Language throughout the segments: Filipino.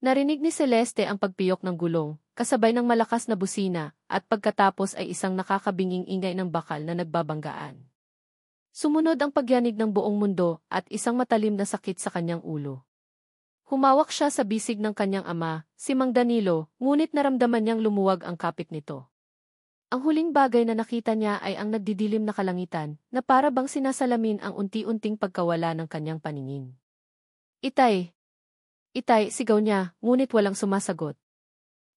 Narinig ni Celeste ang pagpiyok ng gulong, kasabay ng malakas na busina, at pagkatapos ay isang nakakabinging ingay ng bakal na nagbabanggaan. Sumunod ang pagyanig ng buong mundo at isang matalim na sakit sa kanyang ulo. Humawak siya sa bisig ng kanyang ama, si Mang Danilo, ngunit naramdaman niyang lumuwag ang kapit nito. Ang huling bagay na nakita niya ay ang nagdidilim na kalangitan, na para bang sinasalamin ang unti-unting pagkawala ng kanyang paningin. Itay! Itay, sigaw niya, ngunit walang sumasagot.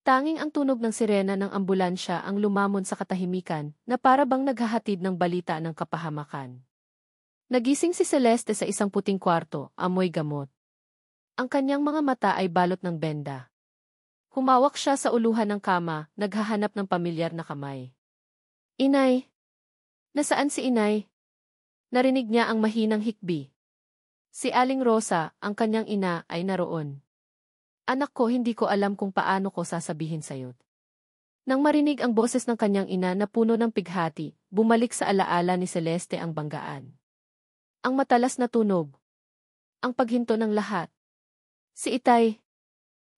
Tanging ang tunog ng sirena ng ambulansya ang lumamon sa katahimikan, na para bang naghahatid ng balita ng kapahamakan. Nagising si Celeste sa isang puting kwarto, amoy gamot. Ang kanyang mga mata ay balot ng benda. Humawak siya sa uluhan ng kama, naghahanap ng pamilyar na kamay. Inay! Nasaan si Inay? Narinig niya ang mahinang hikbi. Si Aling Rosa, ang kanyang ina, ay naroon. Anak ko, hindi ko alam kung paano ko sasabihin sa'yo. Nang marinig ang boses ng kanyang ina na puno ng pighati, bumalik sa alaala ni Celeste ang banggaan. Ang matalas na tunog. Ang paghinto ng lahat. Si Itay.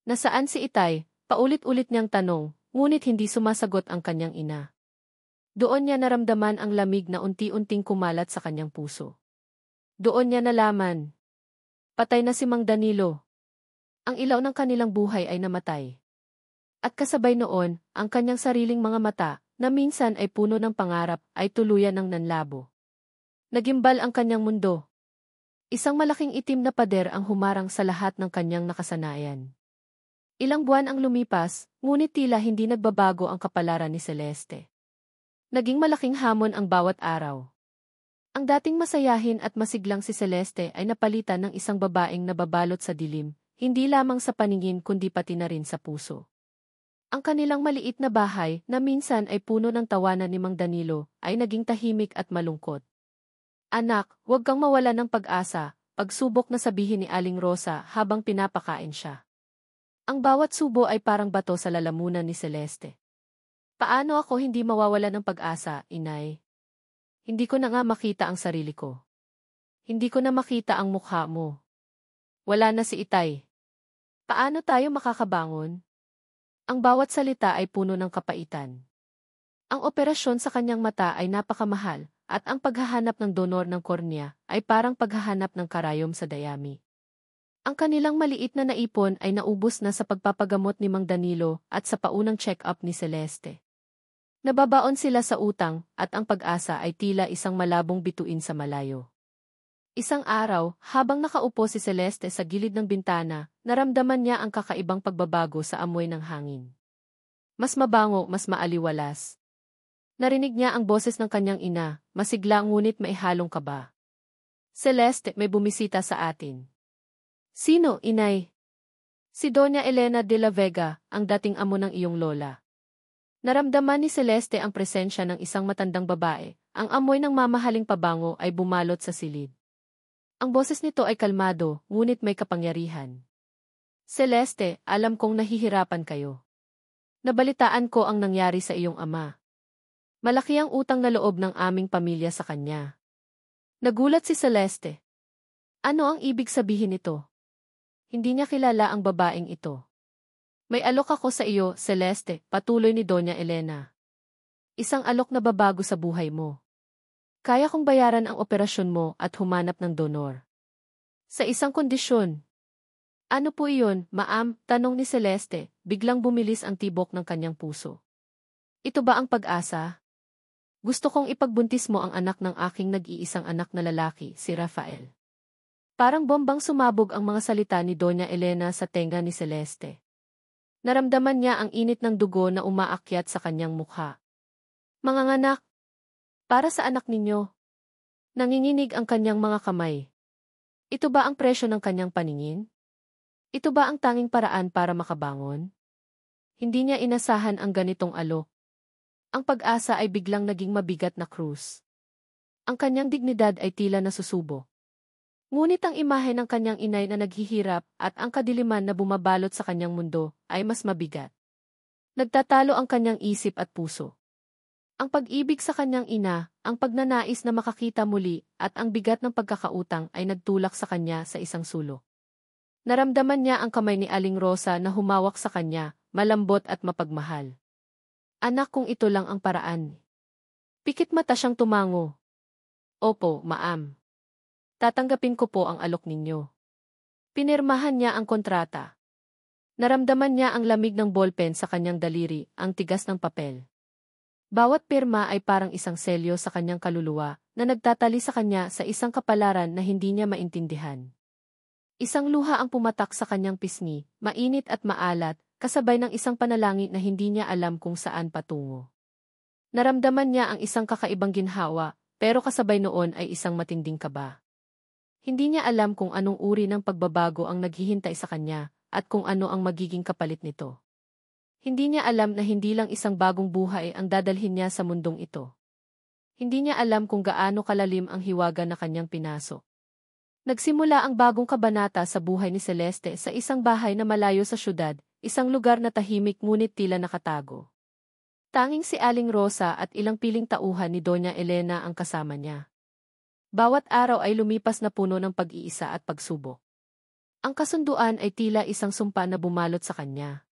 Nasaan si Itay? Paulit-ulit niyang tanong, ngunit hindi sumasagot ang kanyang ina. Doon niya naramdaman ang lamig na unti-unting kumalat sa kanyang puso. Doon niya nalaman. Patay na si Mang Danilo. Ang ilaw ng kanilang buhay ay namatay. At kasabay noon, ang kanyang sariling mga mata, na minsan ay puno ng pangarap, ay tuluyan ng nanlabo. Nagimbal ang kanyang mundo. Isang malaking itim na pader ang humarang sa lahat ng kanyang nakasanayan. Ilang buwan ang lumipas, ngunit tila hindi nagbabago ang kapalaran ni Celeste. Naging malaking hamon ang bawat araw. Ang dating masayahin at masiglang si Celeste ay napalitan ng isang babaeng nababalot sa dilim, hindi lamang sa paningin kundi pati na rin sa puso. Ang kanilang maliit na bahay, na minsan ay puno ng tawanan ni Mang Danilo, ay naging tahimik at malungkot. Anak, huwag kang mawala ng pag-asa, pagsubok na sabihin ni Aling Rosa habang pinapakain siya. Ang bawat subo ay parang bato sa lalamunan ni Celeste. Paano ako hindi mawawala ng pag-asa, Inay? Hindi ko na nga makita ang sarili ko. Hindi ko na makita ang mukha mo. Wala na si Itay. Paano tayo makakabangon? Ang bawat salita ay puno ng kapaitan. Ang operasyon sa kanyang mata ay napakamahal, at ang paghahanap ng donor ng kornea ay parang paghahanap ng karayom sa dayami. Ang kanilang maliit na naipon ay naubos na sa pagpapagamot ni Mang Danilo at sa paunang check-up ni Celeste. Nababaon sila sa utang at ang pag-asa ay tila isang malabong bituin sa malayo. Isang araw, habang nakaupo si Celeste sa gilid ng bintana, naramdaman niya ang kakaibang pagbabago sa amoy ng hangin. Mas mabango, mas maaliwalas. Narinig niya ang boses ng kanyang ina, masigla ngunit maihalong kaba. Celeste, may bumisita sa atin. Sino, Inay? Si Doña Elena de la Vega, ang dating amo ng iyong lola. Naramdaman ni Celeste ang presensya ng isang matandang babae. Ang amoy ng mamahaling pabango ay bumalot sa silid. Ang boses nito ay kalmado, ngunit may kapangyarihan. Celeste, alam kong nahihirapan kayo. Nabalitaan ko ang nangyari sa iyong ama. Malaki ang utang na loob ng aming pamilya sa kanya. Nagulat si Celeste. Ano ang ibig sabihin nito? Hindi niya kilala ang babaeng ito. May alok ako sa iyo, Celeste, patuloy ni Doña Elena. Isang alok na babago sa buhay mo. Kaya kong bayaran ang operasyon mo at humanap ng donor. Sa isang kondisyon. Ano po iyon, ma'am? Tanong ni Celeste, biglang bumilis ang tibok ng kanyang puso. Ito ba ang pag-asa? Gusto kong ipagbuntis mo ang anak ng aking nag-iisang anak na lalaki, si Rafael. Parang bombang sumabog ang mga salita ni Doña Elena sa tenga ni Celeste. Naramdaman niya ang init ng dugo na umaakyat sa kanyang mukha. Manganganak, para sa anak ninyo. Nanginginig ang kanyang mga kamay. Ito ba ang presyo ng kanyang paningin? Ito ba ang tanging paraan para makabangon? Hindi niya inasahan ang ganitong alok. Ang pag-asa ay biglang naging mabigat na krus. Ang kanyang dignidad ay tila nasusubo. Ngunit ang imahe ng kanyang inay na naghihirap at ang kadiliman na bumabalot sa kanyang mundo ay mas mabigat. Nagtatalo ang kanyang isip at puso. Ang pag-ibig sa kanyang ina, ang pagnanais na makakita muli, at ang bigat ng pagkakautang ay nagtulak sa kanya sa isang sulok. Naramdaman niya ang kamay ni Aling Rosa na humawak sa kanya, malambot at mapagmahal. Anak, kung ito lang ang paraan. Pikit mata siyang tumango. Opo, ma'am. Tatanggapin ko po ang alok ninyo. Pinirmahan niya ang kontrata. Naramdaman niya ang lamig ng ballpen sa kanyang daliri, ang tigas ng papel. Bawat pirma ay parang isang selyo sa kanyang kaluluwa na nagtatali sa kanya sa isang kapalaran na hindi niya maintindihan. Isang luha ang pumatak sa kanyang pisngi, mainit at maalat, kasabay ng isang panalangin na hindi niya alam kung saan patungo. Naramdaman niya ang isang kakaibang ginhawa, pero kasabay noon ay isang matinding kaba. Hindi niya alam kung anong uri ng pagbabago ang naghihintay sa kanya, at kung ano ang magiging kapalit nito. Hindi niya alam na hindi lang isang bagong buhay ang dadalhin niya sa mundong ito. Hindi niya alam kung gaano kalalim ang hiwaga na kanyang pinasok. Nagsimula ang bagong kabanata sa buhay ni Celeste sa isang bahay na malayo sa syudad, isang lugar na tahimik ngunit tila nakatago. Tanging si Aling Rosa at ilang piling tauhan ni Doña Elena ang kasama niya. Bawat araw ay lumipas na puno ng pag-iisa at pagsubok. Ang kasunduan ay tila isang sumpa na bumalot sa kanya.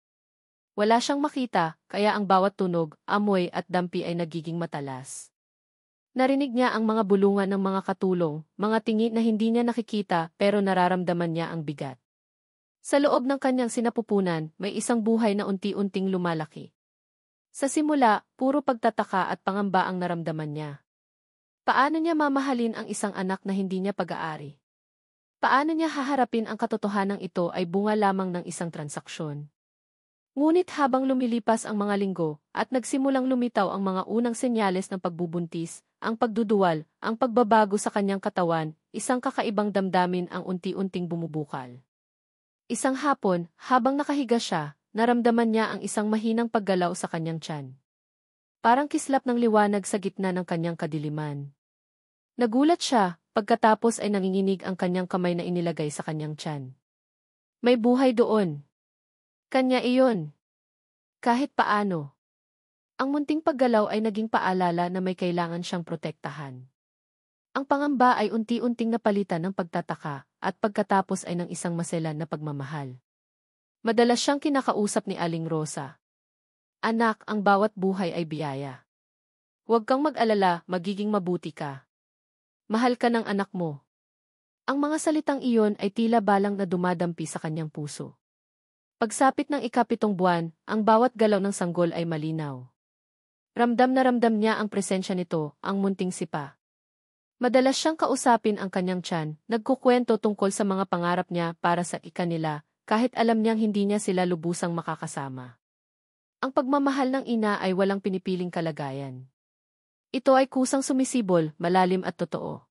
Wala siyang makita, kaya ang bawat tunog, amoy at dampi ay nagiging matalas. Narinig niya ang mga bulungan ng mga katulong, mga tingin na hindi niya nakikita pero nararamdaman niya ang bigat. Sa loob ng kanyang sinapupunan, may isang buhay na unti-unting lumalaki. Sa simula, puro pagtataka at pangamba ang naramdaman niya. Paano niya mamahalin ang isang anak na hindi niya pag-aari? Paano niya haharapin ang katotohanang ito ay bunga lamang ng isang transaksyon? Ngunit habang lumilipas ang mga linggo at nagsimulang lumitaw ang mga unang senyales ng pagbubuntis, ang pagduduwal, ang pagbabago sa kanyang katawan, isang kakaibang damdamin ang unti-unting bumubukal. Isang hapon, habang nakahiga siya, naramdaman niya ang isang mahinang paggalaw sa kanyang tiyan. Parang kislap ng liwanag sa gitna ng kanyang kadiliman. Nagulat siya, pagkatapos ay nanginginig ang kanyang kamay na inilagay sa kanyang tiyan. May buhay doon. Kanya iyon. Kahit paano. Ang munting paggalaw ay naging paalala na may kailangan siyang protektahan. Ang pangamba ay unti-unting napalitan ng pagtataka at pagkatapos ay ng isang maselan na pagmamahal. Madalas siyang kinakausap ni Aling Rosa. Anak, ang bawat buhay ay biyaya. Huwag kang mag-alala, magiging mabuti ka. Mahal ka ng anak mo. Ang mga salitang iyon ay tila balang na dumadampi sa kanyang puso. Pagsapit ng ika-7 buwan, ang bawat galaw ng sanggol ay malinaw. Ramdam na ramdam niya ang presensya nito, ang munting sipa. Madalas siyang kausapin ang kanyang tiyan, nagkukwento tungkol sa mga pangarap niya para sa ikanila, kahit alam niyang hindi niya sila lubusang makakasama. Ang pagmamahal ng ina ay walang pinipiling kalagayan. Ito ay kusang sumisibol, malalim at totoo.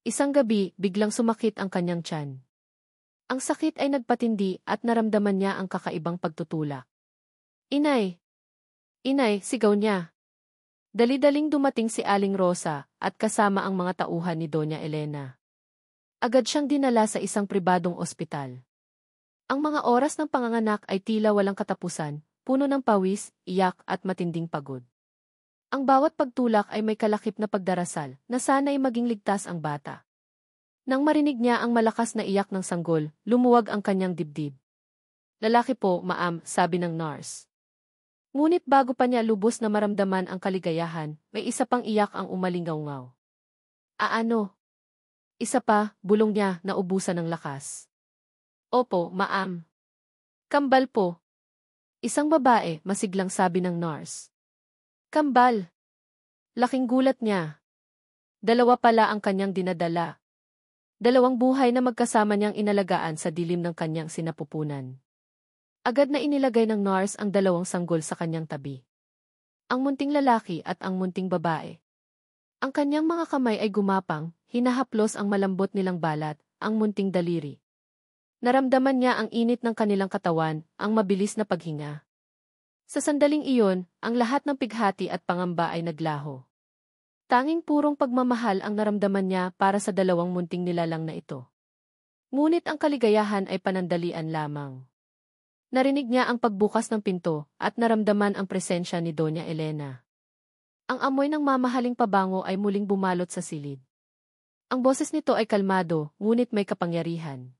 Isang gabi, biglang sumakit ang kanyang tiyan. Ang sakit ay nagpatindi at naramdaman niya ang kakaibang pagtutulak. Inay! Inay, sigaw niya. Dali-daling dumating si Aling Rosa at kasama ang mga tauhan ni Doña Elena. Agad siyang dinala sa isang pribadong ospital. Ang mga oras ng panganganak ay tila walang katapusan, puno ng pawis, iyak at matinding pagod. Ang bawat pagtulak ay may kalakip na pagdarasal na sana'y maging ligtas ang bata. Nang marinig niya ang malakas na iyak ng sanggol, lumuwag ang kanyang dibdib. Lalaki po, ma'am, sabi ng nurse. Ngunit bago pa niya lubos na maramdaman ang kaligayahan, may isa pang iyak ang umalingaw-ngaw. Ano? Isa pa, bulong niya, naubusan ng lakas. Opo, ma'am. Kambal po. Isang babae, masiglang sabi ng nurse. Kambal. Laking gulat niya. 2 pala ang kanyang dinadala. 2 buhay na magkasama niyang inalagaan sa dilim ng kanyang sinapupunan. Agad na inilagay ng nurse ang 2 sanggol sa kanyang tabi. Ang munting lalaki at ang munting babae. Ang kanyang mga kamay ay gumapang, hinahaplos ang malambot nilang balat, ang munting daliri. Naramdaman niya ang init ng kanilang katawan, ang mabilis na paghinga. Sa sandaling iyon, ang lahat ng pighati at pangamba ay naglaho. Tanging purong pagmamahal ang naramdaman niya para sa 2 munting nilalang na ito. Ngunit ang kaligayahan ay panandalian lamang. Narinig niya ang pagbukas ng pinto at naramdaman ang presensya ni Doña Elena. Ang amoy ng mamahaling pabango ay muling bumalot sa silid. Ang boses nito ay kalmado, ngunit may kapangyarihan.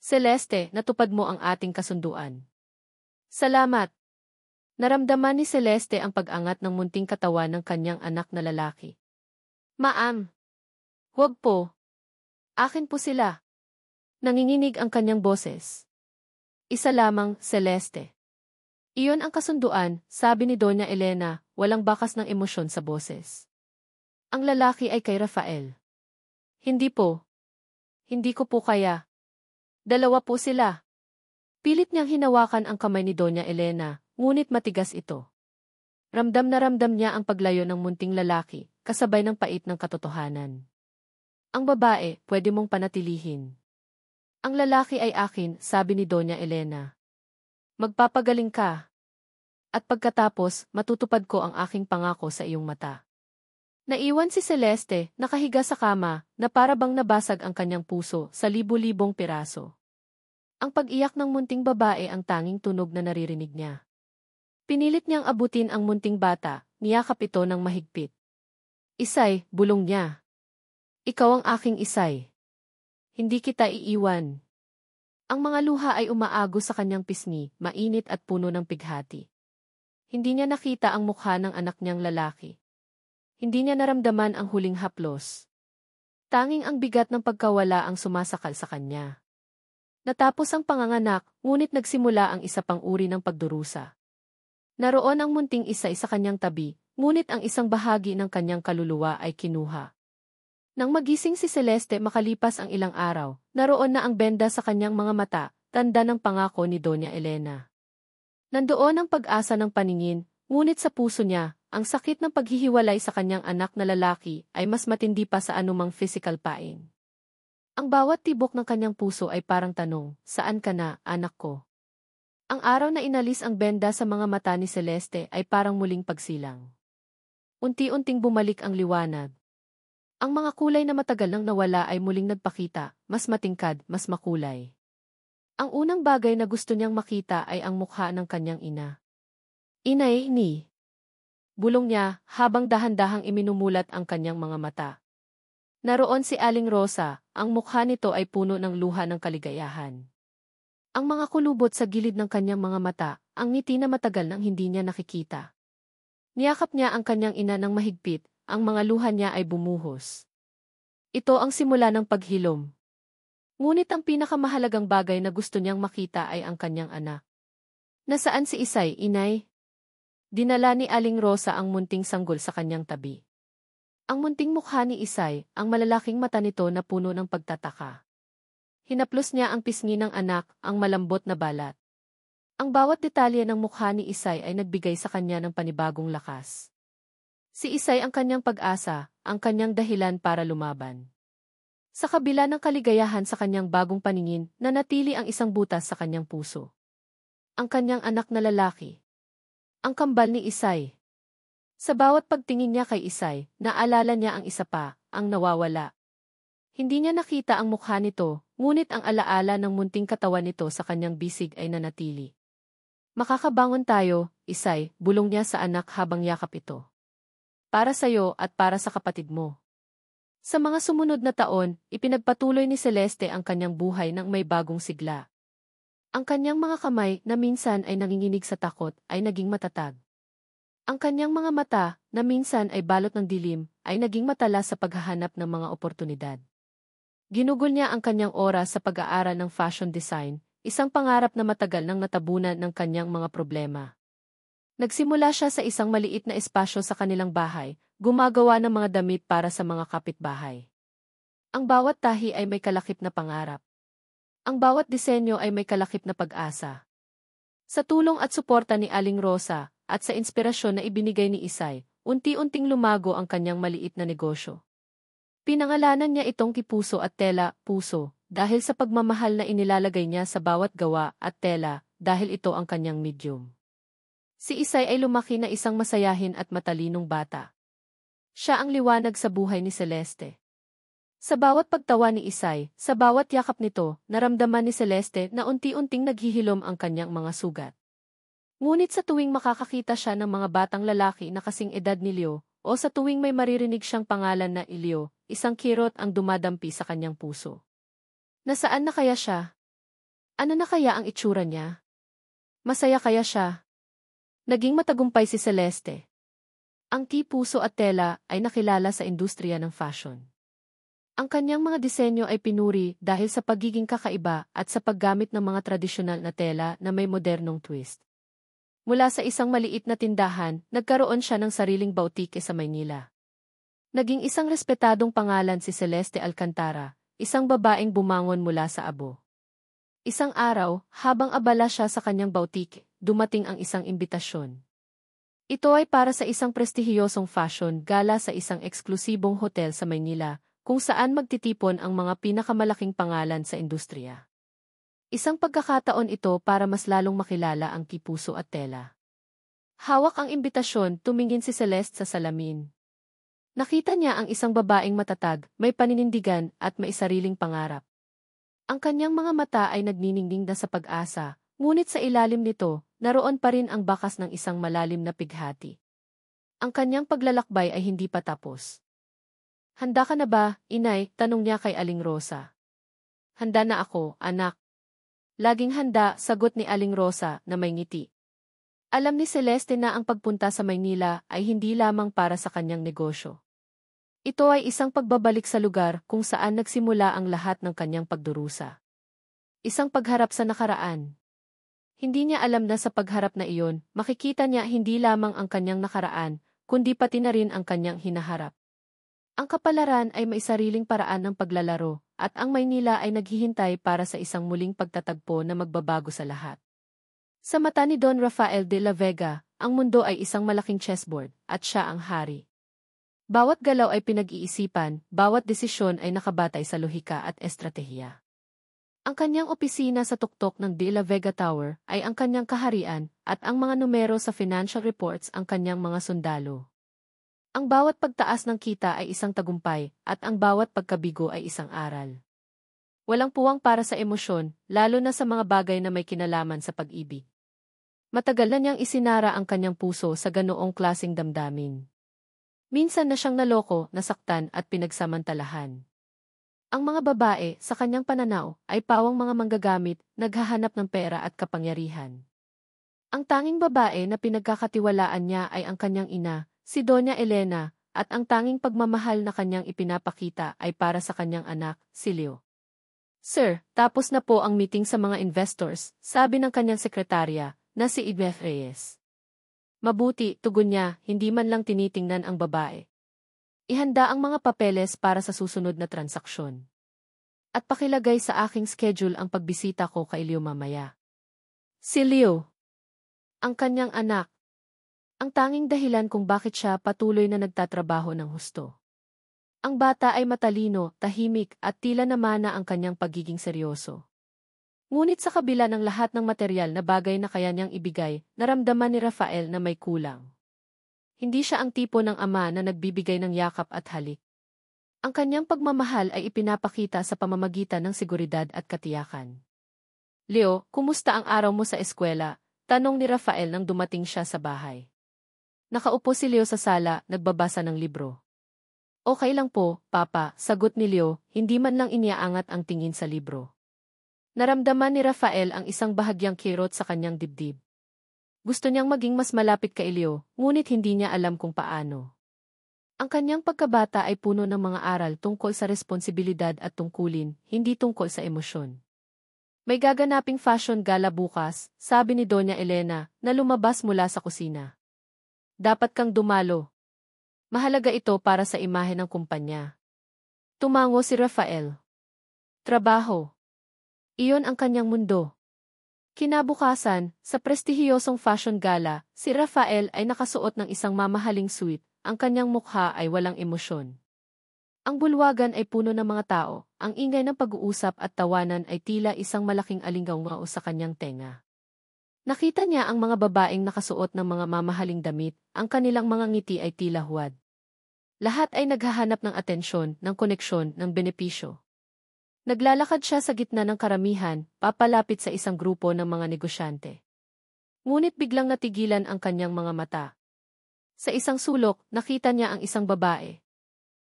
Celeste, natupad mo ang ating kasunduan. Salamat. Naramdaman ni Celeste ang pag-angat ng munting katawan ng kanyang anak na lalaki. Ma'am. Huwag po. Akin po sila. Nanginginig ang kanyang boses. Isa lamang, Celeste. Iyon ang kasunduan, sabi ni Doña Elena, walang bakas ng emosyon sa boses. Ang lalaki ay kay Rafael. Hindi po. Hindi ko po kaya. Dalawa po sila. Pilit niyang hinawakan ang kamay ni Doña Elena, ngunit matigas ito. Ramdam na ramdam niya ang paglayo ng munting lalaki, kasabay ng pait ng katotohanan. Ang babae, pwede mong panatilihin. Ang lalaki ay akin, sabi ni Doña Elena. Magpapagaling ka. At pagkatapos, matutupad ko ang aking pangako sa iyong mata. Naiwan si Celeste, nakahiga sa kama, na para bang nabasag ang kanyang puso sa libu-libong piraso. Ang pag-iyak ng munting babae ang tanging tunog na naririnig niya. Pinilit niyang abutin ang munting bata, niyakap ito ng mahigpit. Isay, bulong niya. Ikaw ang aking Isay. Hindi kita iiwan. Ang mga luha ay umaago sa kanyang pisngi, mainit at puno ng pighati. Hindi niya nakita ang mukha ng anak niyang lalaki. Hindi niya naramdaman ang huling haplos. Tanging ang bigat ng pagkawala ang sumasakal sa kanya. Natapos ang panganganak, ngunit nagsimula ang isa pang uri ng pagdurusa. Naroon ang munting Isay sa kanyang tabi, ngunit ang isang bahagi ng kanyang kaluluwa ay kinuha. Nang magising si Celeste makalipas ang ilang araw, naroon na ang benda sa kanyang mga mata, tanda ng pangako ni Doña Elena. Nandoon ang pag-asa ng paningin, ngunit sa puso niya, ang sakit ng paghihiwalay sa kanyang anak na lalaki ay mas matindi pa sa anumang physical pain. Ang bawat tibok ng kanyang puso ay parang tanong, saan ka na, anak ko? Ang araw na inalis ang benda sa mga mata ni Celeste ay parang muling pagsilang. Unti-unting bumalik ang liwanag. Ang mga kulay na matagal nang nawala ay muling nagpakita, mas matingkad, mas makulay. Ang unang bagay na gusto niyang makita ay ang mukha ng kanyang ina. Inay ni. Bulong niya habang dahan-dahang iminumulat ang kanyang mga mata. Naroon si Aling Rosa, ang mukha nito ay puno ng luha ng kaligayahan. Ang mga kulubot sa gilid ng kanyang mga mata, ang ngiti na matagal nang hindi niya nakikita. Niyakap niya ang kanyang ina ng mahigpit, ang mga luha niya ay bumuhos. Ito ang simula ng paghilom. Ngunit ang pinakamahalagang bagay na gusto niyang makita ay ang kanyang anak. Nasaan si Isay, inay? Dinala ni Aling Rosa ang munting sanggol sa kanyang tabi. Ang munting mukha ni Isay, ang malalaking mata nito na puno ng pagtataka. Hinaplos niya ang pisngi ng anak, ang malambot na balat. Ang bawat detalye ng mukha ni Isay ay nagbigay sa kanya ng panibagong lakas. Si Isay ang kanyang pag-asa, ang kanyang dahilan para lumaban. Sa kabila ng kaligayahan sa kanyang bagong paningin, nanatili ang isang butas sa kanyang puso. Ang kanyang anak na lalaki. Ang kambal ni Isay. Sa bawat pagtingin niya kay Isay, naalala niya ang isa pa, ang nawawala. Hindi niya nakita ang mukha nito, ngunit ang alaala ng munting katawan nito sa kanyang bisig ay nanatili. Makakabangon tayo, Isay, bulong niya sa anak habang yakap ito. Para sa'yo at para sa kapatid mo. Sa mga sumunod na taon, ipinagpatuloy ni Celeste ang kanyang buhay ng may bagong sigla. Ang kanyang mga kamay na minsan ay nanginginig sa takot ay naging matatag. Ang kanyang mga mata, na minsan ay balot ng dilim, ay naging matalas sa paghahanap ng mga oportunidad. Ginugol niya ang kanyang oras sa pag-aaral ng fashion design, isang pangarap na matagal nang natabunan ng kanyang mga problema. Nagsimula siya sa isang maliit na espasyo sa kanilang bahay, gumagawa ng mga damit para sa mga kapitbahay. Ang bawat tahi ay may kalakip na pangarap. Ang bawat disenyo ay may kalakip na pag-asa. Sa tulong at suporta ni Aling Rosa, at sa inspirasyon na ibinigay ni Isay, unti-unting lumago ang kanyang maliit na negosyo. Pinangalanan niya itong Kipuso at Tela, Puso, dahil sa pagmamahal na inilalagay niya sa bawat gawa at tela, dahil ito ang kanyang medium. Si Isay ay lumaki na isang masayahin at matalinong bata. Siya ang liwanag sa buhay ni Celeste. Sa bawat pagtawa ni Isay, sa bawat yakap nito, naramdaman ni Celeste na unti-unting naghihilom ang kanyang mga sugat. Ngunit sa tuwing makakakita siya ng mga batang lalaki na kasing edad ni Leo, o sa tuwing may maririnig siyang pangalan na Ilio, isang kirot ang dumadampi sa kanyang puso. Nasaan na kaya siya? Ano na kaya ang itsura niya? Masaya kaya siya? Naging matagumpay si Celeste. Ang puso at tela ay nakilala sa industriya ng fashion. Ang kanyang mga disenyo ay pinuri dahil sa pagiging kakaiba at sa paggamit ng mga tradisyonal na tela na may modernong twist. Mula sa isang maliit na tindahan, nagkaroon siya ng sariling boutique sa Maynila. Naging isang respetadong pangalan si Celeste Alcantara, isang babaeng bumangon mula sa abo. Isang araw, habang abala siya sa kanyang boutique, dumating ang isang imbitasyon. Ito ay para sa isang prestihiyosong fashion gala sa isang eksklusibong hotel sa Maynila, kung saan magtitipon ang mga pinakamalaking pangalan sa industriya. Isang pagkakataon ito para mas lalong makilala ang puso at tela. Hawak ang imbitasyon, tumingin si Celeste sa salamin. Nakita niya ang isang babaeng matatag, may paninindigan at may sariling pangarap. Ang kanyang mga mata ay nagniningning na sa pag-asa, ngunit sa ilalim nito, naroon pa rin ang bakas ng isang malalim na pighati. Ang kanyang paglalakbay ay hindi pa tapos. Handa ka na ba, inay? Tanong niya kay Aling Rosa. Handa na ako, anak. Laging handa, sagot ni Aling Rosa na may ngiti. Alam ni Celeste na ang pagpunta sa Maynila ay hindi lamang para sa kanyang negosyo. Ito ay isang pagbabalik sa lugar kung saan nagsimula ang lahat ng kanyang pagdurusa. Isang pagharap sa nakaraan. Hindi niya alam na sa pagharap na iyon, makikita niya hindi lamang ang kanyang nakaraan, kundi pati na rin ang kanyang hinaharap. Ang kapalaran ay may sariling paraan ng paglalaro, at ang Maynila ay naghihintay para sa isang muling pagtatagpo na magbabago sa lahat. Sa mata ni Don Rafael de la Vega, ang mundo ay isang malaking chessboard, at siya ang hari. Bawat galaw ay pinag-iisipan, bawat desisyon ay nakabatay sa lohika at estratehiya. Ang kanyang opisina sa tuktok ng De La Vega Tower ay ang kanyang kaharian, at ang mga numero sa financial reports ang kanyang mga sundalo. Ang bawat pagtaas ng kita ay isang tagumpay, at ang bawat pagkabigo ay isang aral. Walang puwang para sa emosyon, lalo na sa mga bagay na may kinalaman sa pag-ibig. Matagal na niyang isinara ang kanyang puso sa ganoong klaseng damdamin. Minsan na siyang naloko, nasaktan at pinagsamantalahan. Ang mga babae, sa kanyang pananaw, ay pawang mga manggagamit, naghahanap ng pera at kapangyarihan. Ang tanging babae na pinagkakatiwalaan niya ay ang kanyang ina, si Doña Elena, at ang tanging pagmamahal na kanyang ipinapakita ay para sa kanyang anak, si Leo. Sir, tapos na po ang meeting sa mga investors, sabi ng kanyang sekretarya, na si Ibeth Reyes. Mabuti, tugon niya, hindi man lang tinitingnan ang babae. Ihanda ang mga papeles para sa susunod na transaksyon. At pakilagay sa aking schedule ang pagbisita ko kay Leo mamaya. Si Leo, ang kanyang anak, ang tanging dahilan kung bakit siya patuloy na nagtatrabaho ng husto. Ang bata ay matalino, tahimik at tila namana ang kanyang pagiging seryoso. Ngunit sa kabila ng lahat ng material na bagay na kaya niyang ibigay, naramdaman ni Rafael na may kulang. Hindi siya ang tipo ng ama na nagbibigay ng yakap at halik. Ang kanyang pagmamahal ay ipinapakita sa pamamagitan ng seguridad at katiyakan. Leo, kumusta ang araw mo sa eskwela? Tanong ni Rafael nang dumating siya sa bahay. Nakaupo si Leo sa sala, nagbabasa ng libro. Okay lang po, Papa, sagot ni Leo, hindi man lang iniaangat ang tingin sa libro. Naramdaman ni Rafael ang isang bahagyang kirot sa kanyang dibdib. Gusto niyang maging mas malapit kay Leo, ngunit hindi niya alam kung paano. Ang kanyang pagkabata ay puno ng mga aral tungkol sa responsibilidad at tungkulin, hindi tungkol sa emosyon. May gaganaping fashion gala bukas, sabi ni Doña Elena, na lumabas mula sa kusina. Dapat kang dumalo. Mahalaga ito para sa imahe ng kumpanya. Tumango si Rafael. Trabaho. Iyon ang kanyang mundo. Kinabukasan, sa prestihiyosong fashion gala, si Rafael ay nakasuot ng isang mamahaling suit, ang kanyang mukha ay walang emosyon. Ang bulwagan ay puno ng mga tao, ang ingay ng pag-uusap at tawanan ay tila isang malaking alingaw sa kanyang tenga. Nakita niya ang mga babaeng nakasuot ng mga mamahaling damit, ang kanilang mga ngiti ay tila huwad. Lahat ay naghahanap ng atensyon, ng koneksyon, ng benepisyo. Naglalakad siya sa gitna ng karamihan, papalapit sa isang grupo ng mga negosyante. Ngunit biglang natigilan ang kanyang mga mata. Sa isang sulok, nakita niya ang isang babae.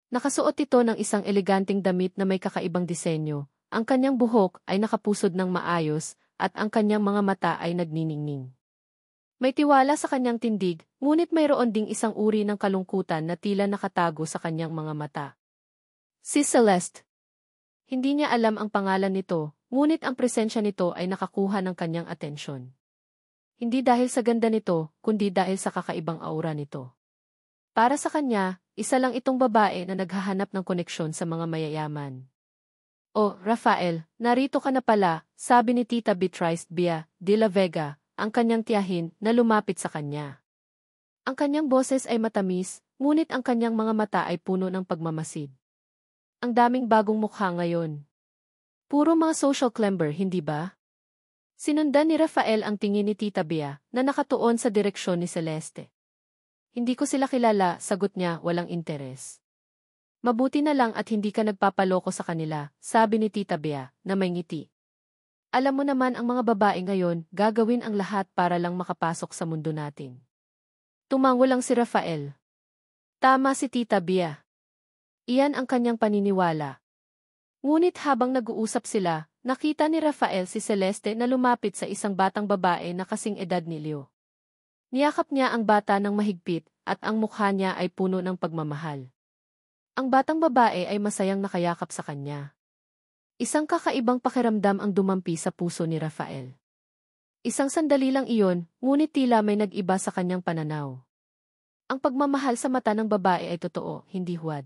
Nakasuot ito ng isang eleganteng damit na may kakaibang disenyo. Ang kanyang buhok ay nakapusod ng maayos, at ang kanyang mga mata ay nagniningning. May tiwala sa kanyang tindig, ngunit mayroon ding isang uri ng kalungkutan na tila nakatago sa kanyang mga mata. Si Celeste. Hindi niya alam ang pangalan nito, ngunit ang presensya nito ay nakakuha ng kanyang atensyon. Hindi dahil sa ganda nito, kundi dahil sa kakaibang aura nito. Para sa kanya, isa lang itong babae na naghahanap ng koneksyon sa mga mayayaman. "Oh, Rafael, narito ka na pala," sabi ni Tita Beatrice Bia de la Vega, ang kanyang tiyahin, na lumapit sa kanya. Ang kanyang boses ay matamis, ngunit ang kanyang mga mata ay puno ng pagmamasid. Ang daming bagong mukha ngayon. Puro mga social climber, hindi ba? Sinundan ni Rafael ang tingin ni Tita Bea, na nakatuon sa direksyon ni Celeste. "Hindi ko sila kilala," sagot niya, walang interes. "Mabuti na lang at hindi ka nagpapaloko sa kanila," sabi ni Tita Bea, na may ngiti. "Alam mo naman ang mga babae ngayon, gagawin ang lahat para lang makapasok sa mundo natin." Tumango lang si Rafael. Tama si Tita Bea. Iyan ang kanyang paniniwala. Ngunit habang nag-uusap sila, nakita ni Rafael si Celeste na lumapit sa isang batang babae na kasing edad ni Leo. Niyakap niya ang bata ng mahigpit at ang mukha niya ay puno ng pagmamahal. Ang batang babae ay masayang nakayakap sa kanya. Isang kakaibang pakiramdam ang dumampi sa puso ni Rafael. Isang sandali lang iyon, ngunit tila may nag-iba sa kanyang pananaw. Ang pagmamahal sa mata ng babae ay totoo, hindi huwad.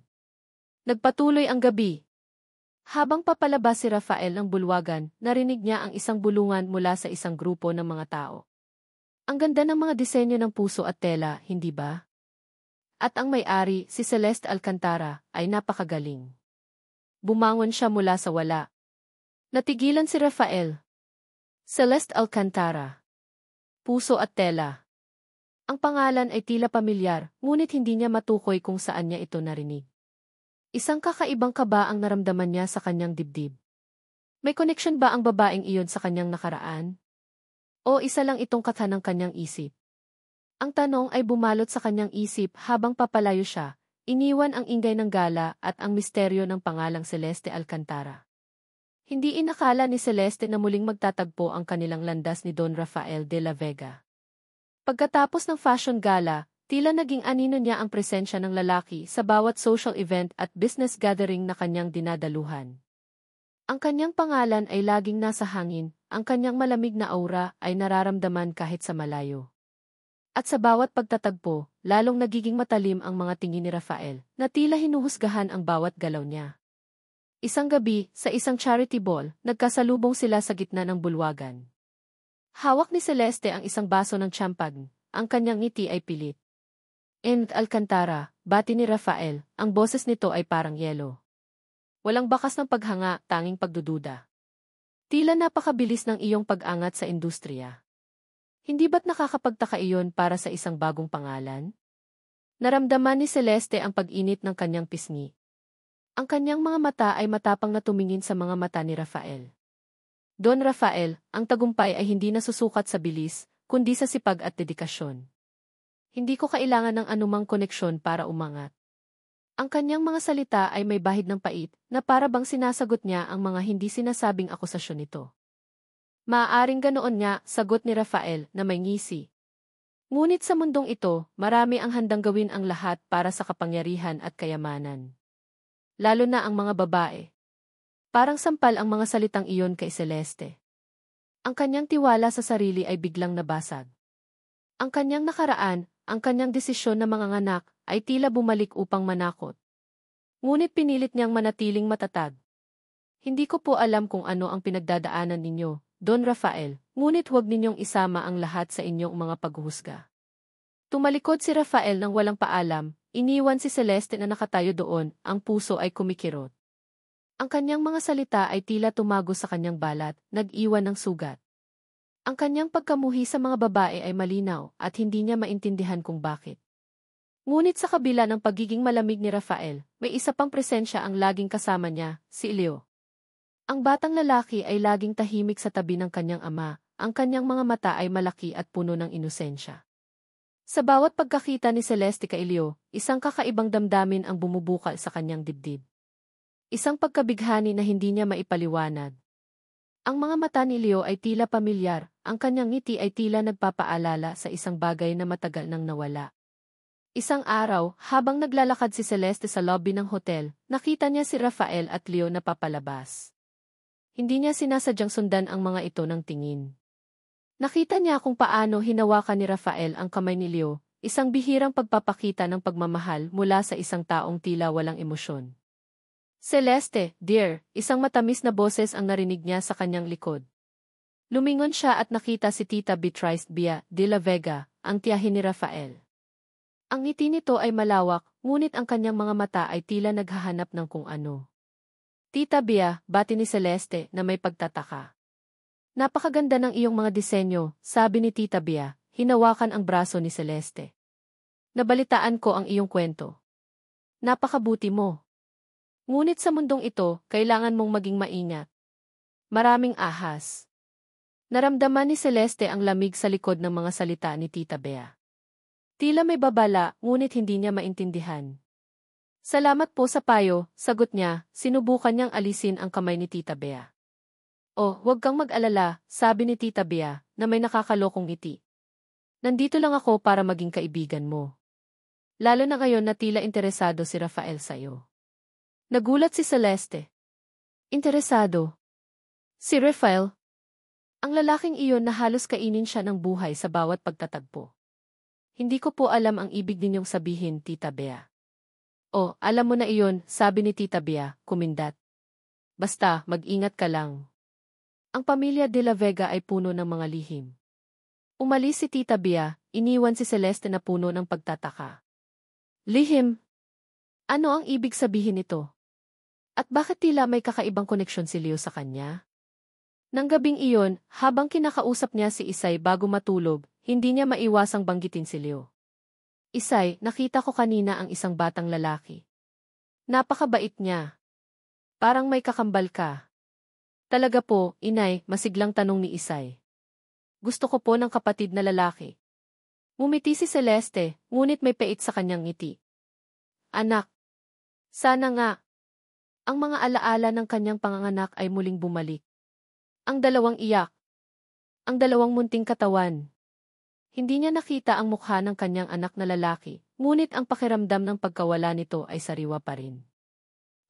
Nagpatuloy ang gabi. Habang papalabas si Rafael ng bulwagan, narinig niya ang isang bulungan mula sa isang grupo ng mga tao. "Ang ganda ng mga disenyo ng puso at tela, hindi ba? At ang may-ari, si Celeste Alcantara, ay napakagaling." Bumangon siya mula sa wala. Natigilan si Rafael. Celeste Alcantara. Puso at tela. Ang pangalan ay tila pamilyar, ngunit hindi niya matukoy kung saan niya ito narinig. Isang kakaibang kaba ang naramdaman niya sa kanyang dibdib. May koneksyon ba ang babaeng iyon sa kanyang nakaraan? O isa lang itong katha ng kanyang isip? Ang tanong ay bumalot sa kanyang isip habang papalayo siya. Iniwan ang ingay ng gala at ang misteryo ng pangalang Celeste Alcantara. Hindi inakala ni Celeste na muling magtatagpo ang kanilang landas ni Don Rafael de la Vega. Pagkatapos ng fashion gala, tila naging anino niya ang presensya ng lalaki sa bawat social event at business gathering na kanyang dinadaluhan. Ang kanyang pangalan ay laging nasa hangin, ang kanyang malamig na aura ay nararamdaman kahit sa malayo. At sa bawat pagtatagpo, lalong nagiging matalim ang mga tingin ni Rafael, na tila hinuhusgahan ang bawat galaw niya. Isang gabi, sa isang charity ball, nagkasalubong sila sa gitna ng bulwagan. Hawak ni Celeste ang isang baso ng champagne, ang kanyang ngiti ay pilit. "And Alcantara," bati ni Rafael, ang boses nito ay parang yelo. Walang bakas ng paghanga, tanging pagdududa. "Tila napakabilis ng iyong pag-angat sa industriya. Hindi ba't nakakapagtaka iyon para sa isang bagong pangalan?" Naramdaman ni Celeste ang pag-init ng kanyang pisngi. Ang kanyang mga mata ay matapang na tumingin sa mga mata ni Rafael. "Don Rafael, ang tagumpay ay hindi nasusukat sa bilis, kundi sa sipag at dedikasyon. Hindi ko kailangan ng anumang koneksyon para umangat." Ang kanyang mga salita ay may bahid ng pait, na para bang sinasagot niya ang mga hindi sinasabing akusasyon nito. "Maaaring ganoon nga," sagot ni Rafael na may ngisi. Ngunit sa mundong ito, marami ang handang gawin ang lahat para sa kapangyarihan at kayamanan. Lalo na ang mga babae. Parang sampal ang mga salitang iyon kay Celeste. Ang kanyang tiwala sa sarili ay biglang nabasag. Ang kanyang nakaraan, ang kanyang desisyon na manganganak, ay tila bumalik upang manakot. Ngunit pinilit niyang manatiling matatag. "Hindi ko po alam kung ano ang pinagdadaanan ninyo, Don Rafael, ngunit huwag ninyong isama ang lahat sa inyong mga paghuhusga." Tumalikod si Rafael nang walang paalam, iniwan si Celeste na nakatayo doon, ang puso ay kumikirot. Ang kanyang mga salita ay tila tumago sa kanyang balat, nag-iwan ng sugat. Ang kanyang pagkamuhi sa mga babae ay malinaw at hindi niya maintindihan kung bakit. Ngunit sa kabila ng pagiging malamig ni Rafael, may isa pang presensya ang laging kasama niya, si Leo. Ang batang lalaki ay laging tahimik sa tabi ng kanyang ama, ang kanyang mga mata ay malaki at puno ng inosensya. Sa bawat pagkakita ni Celeste kay Leo, isang kakaibang damdamin ang bumubukal sa kanyang dibdib. Isang pagkabighani na hindi niya maipaliwanag. Ang mga mata ni Leo ay tila pamilyar, ang kanyang ngiti ay tila nagpapaalala sa isang bagay na matagal nang nawala. Isang araw, habang naglalakad si Celeste sa lobby ng hotel, nakita niya si Rafael at Leo na papalabas. Hindi niya sinasadyang sundan ang mga ito ng tingin. Nakita niya kung paano hinawakan ni Rafael ang kamay ni Leo, isang bihirang pagpapakita ng pagmamahal mula sa isang taong tila walang emosyon. Celeste, dear, isang matamis na boses ang narinig niya sa kanyang likod. Lumingon siya at nakita si Tita Beatrice Bia de la Vega, ang tiyahin ni Rafael. Ang ngiti nito ay malawak, ngunit ang kanyang mga mata ay tila naghahanap ng kung ano. Tita Bia, bati ni Celeste na may pagtataka. Napakaganda ng iyong mga disenyo, sabi ni Tita Bia, hinawakan ang braso ni Celeste. Nabalitaan ko ang iyong kwento. Napakabuti mo. Ngunit sa mundong ito, kailangan mong maging maingat. Maraming ahas. Naramdaman ni Celeste ang lamig sa likod ng mga salita ni Tita Bea. Tila may babala, ngunit hindi niya maintindihan. Salamat po sa payo, sagot niya, sinubukan niyang alisin ang kamay ni Tita Bea. Oh, huwag kang mag-alala, sabi ni Tita Bea, na may nakakalokong ngiti. Nandito lang ako para maging kaibigan mo. Lalo na ngayon na tila interesado si Rafael sa'yo. Nagulat si Celeste. Interesado? Si Rafael? Ang lalaking iyon na halos kainin siya ng buhay sa bawat pagtatagpo. Hindi ko po alam ang ibig ninyong sabihin, Tita Bea. Oh, alam mo na iyon, sabi ni Tita Bea, kumindat. Basta, mag-ingat ka lang. Ang pamilya de la Vega ay puno ng mga lihim. Umalis si Tita Bea, iniwan si Celeste na puno ng pagtataka. Lihim? Ano ang ibig sabihin nito? At bakit tila may kakaibang koneksyon si Leo sa kanya? Nang gabing iyon, habang kinakausap niya si Isay bago matulog, hindi niya maiwasang banggitin si Leo. Isay, nakita ko kanina ang isang batang lalaki. Napakabait niya. Parang may kakambal ka. Talaga po, inay, masiglang tanong ni Isay. Gusto ko po ng kapatid na lalaki. Ngumiti si Celeste, ngunit may pait sa kanyang ngiti. Anak. Sana nga. Ang mga alaala ng kanyang panganganak ay muling bumalik. Ang dalawang iyak. Ang dalawang munting katawan. Hindi niya nakita ang mukha ng kanyang anak na lalaki, ngunit ang pakiramdam ng pagkawala nito ay sariwa pa rin.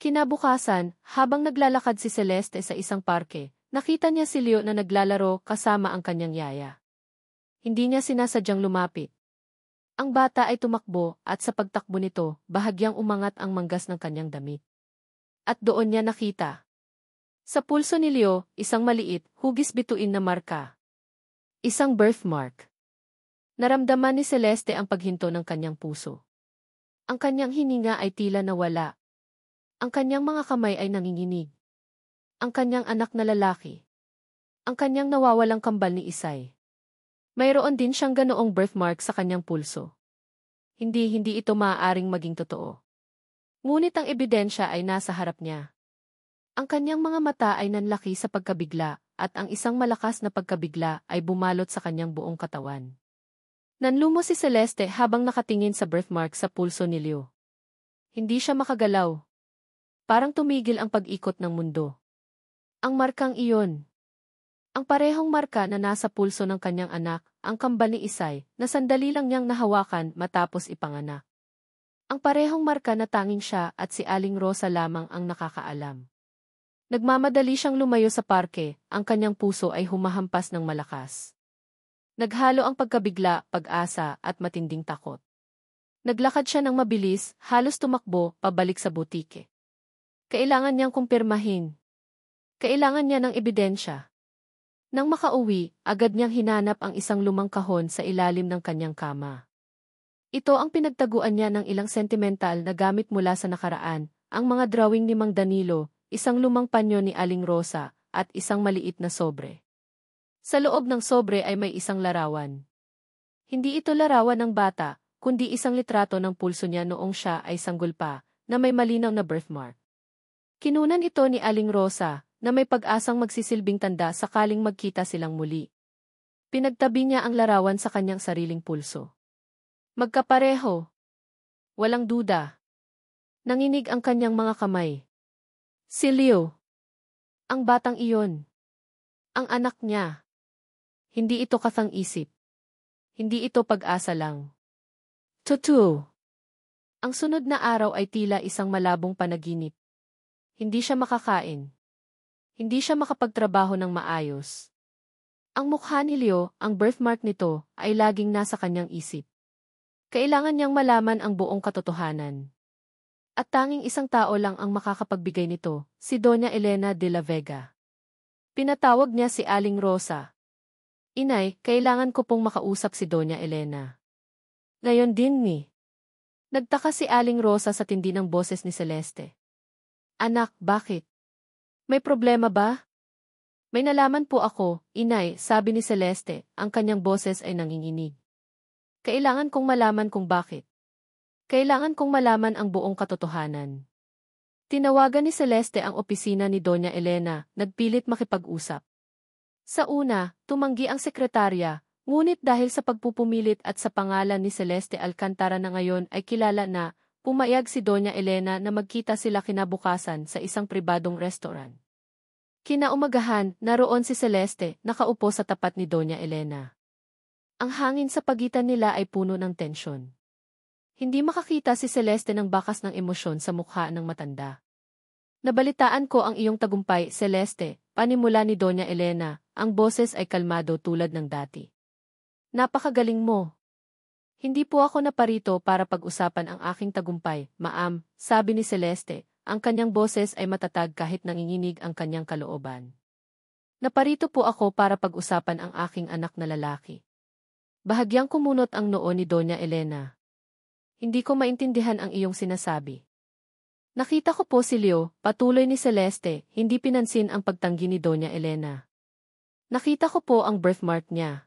Kinabukasan, habang naglalakad si Celeste sa isang parke, nakita niya si Leo na naglalaro kasama ang kanyang yaya. Hindi niya sinasadyang lumapit. Ang bata ay tumakbo at sa pagtakbo nito, bahagyang umangat ang manggas ng kanyang damit. At doon niya nakita. Sa pulso ni Leo, isang maliit, hugis bituin na marka. Isang birthmark. Naramdaman ni Celeste ang paghinto ng kanyang puso. Ang kanyang hininga ay tila nawala. Ang kanyang mga kamay ay nanginginig. Ang kanyang anak na lalaki. Ang kanyang nawawalang kambal ni Isay. Mayroon din siyang ganoong birthmark sa kanyang pulso. Hindi ito maaaring maging totoo. Ngunit ang ebidensya ay nasa harap niya. Ang kanyang mga mata ay nanlaki sa pagkabigla, at ang isang malakas na pagkabigla ay bumalot sa kanyang buong katawan. Nanlumo si Celeste habang nakatingin sa birthmark sa pulso ni Leo. Hindi siya makagalaw. Parang tumigil ang pag-ikot ng mundo. Ang markang iyon. Ang parehong marka na nasa pulso ng kanyang anak, ang kambal ni Isay, na sandali lang niyang nahawakan matapos ipanganak. Ang parehong marka na tanging siya at si Aling Rosa lamang ang nakakaalam. Nagmamadali siyang lumayo sa parke, ang kanyang puso ay humahampas ng malakas. Naghalo ang pagkabigla, pag-asa, at matinding takot. Naglakad siya ng mabilis, halos tumakbo, pabalik sa butike. Kailangan niyang kumpirmahin. Kailangan niya ng ebidensya. Nang makauwi, agad niyang hinanap ang isang lumang kahon sa ilalim ng kanyang kama. Ito ang pinagtaguan niya ng ilang sentimental na gamit mula sa nakaraan, ang mga drawing ni Mang Danilo, isang lumang panyo ni Aling Rosa, at isang maliit na sobre. Sa loob ng sobre ay may isang larawan. Hindi ito larawan ng bata, kundi isang litrato ng pulso niya noong siya ay sanggol pa, na may malinaw na birthmark. Kinunan ito ni Aling Rosa, na may pag-asang magsisilbing tanda sakaling magkita silang muli. Pinagtabi niya ang larawan sa kanyang sariling pulso. Magkapareho. Walang duda. Nanginig ang kanyang mga kamay. Si Leo. Ang batang iyon. Ang anak niya. Hindi ito kathang-isip. Hindi ito pag-asa lang. Totoo. Ang sunod na araw ay tila isang malabong panaginip. Hindi siya makakain. Hindi siya makapagtrabaho ng maayos. Ang mukha ni Leo, ang birthmark nito, ay laging nasa kanyang isip. Kailangan niyang malaman ang buong katotohanan. At tanging isang tao lang ang makakapagbigay nito, si Doña Elena de la Vega. Pinatawag niya si Aling Rosa. Inay, kailangan ko pong makausap si Doña Elena. Ngayon din ni. Nagtaka si Aling Rosa sa tindi ng boses ni Celeste. Anak, bakit? May problema ba? May nalaman po ako, inay, sabi ni Celeste, ang kanyang boses ay nanginginig. Kailangan kong malaman kung bakit. Kailangan kong malaman ang buong katotohanan. Tinawagan ni Celeste ang opisina ni Doña Elena, nagpilit makipag-usap. Sa una, tumanggi ang sekretarya, ngunit dahil sa pagpupumilit at sa pangalan ni Celeste Alcantara na ngayon ay kilala na, pumayag si Doña Elena na magkita sila kinabukasan sa isang pribadong restaurant. Kinaumagahan, naroon si Celeste, nakaupo sa tapat ni Doña Elena. Ang hangin sa pagitan nila ay puno ng tensyon. Hindi makakita si Celeste ng bakas ng emosyon sa mukha ng matanda. Nabalitaan ko ang iyong tagumpay, Celeste, panimula ni Doña Elena, ang boses ay kalmado tulad ng dati. Napakagaling mo. Hindi po ako naparito para pag-usapan ang aking tagumpay, Maam, sabi ni Celeste, ang kanyang boses ay matatag kahit nanginginig ang kanyang kalooban. Naparito po ako para pag-usapan ang aking anak na lalaki. Bahagyang kumunot ang noo ni Doña Elena. Hindi ko maintindihan ang iyong sinasabi. Nakita ko po si Leo, patuloy ni Celeste, hindi pinansin ang pagtanggi ni Doña Elena. Nakita ko po ang birthmark niya.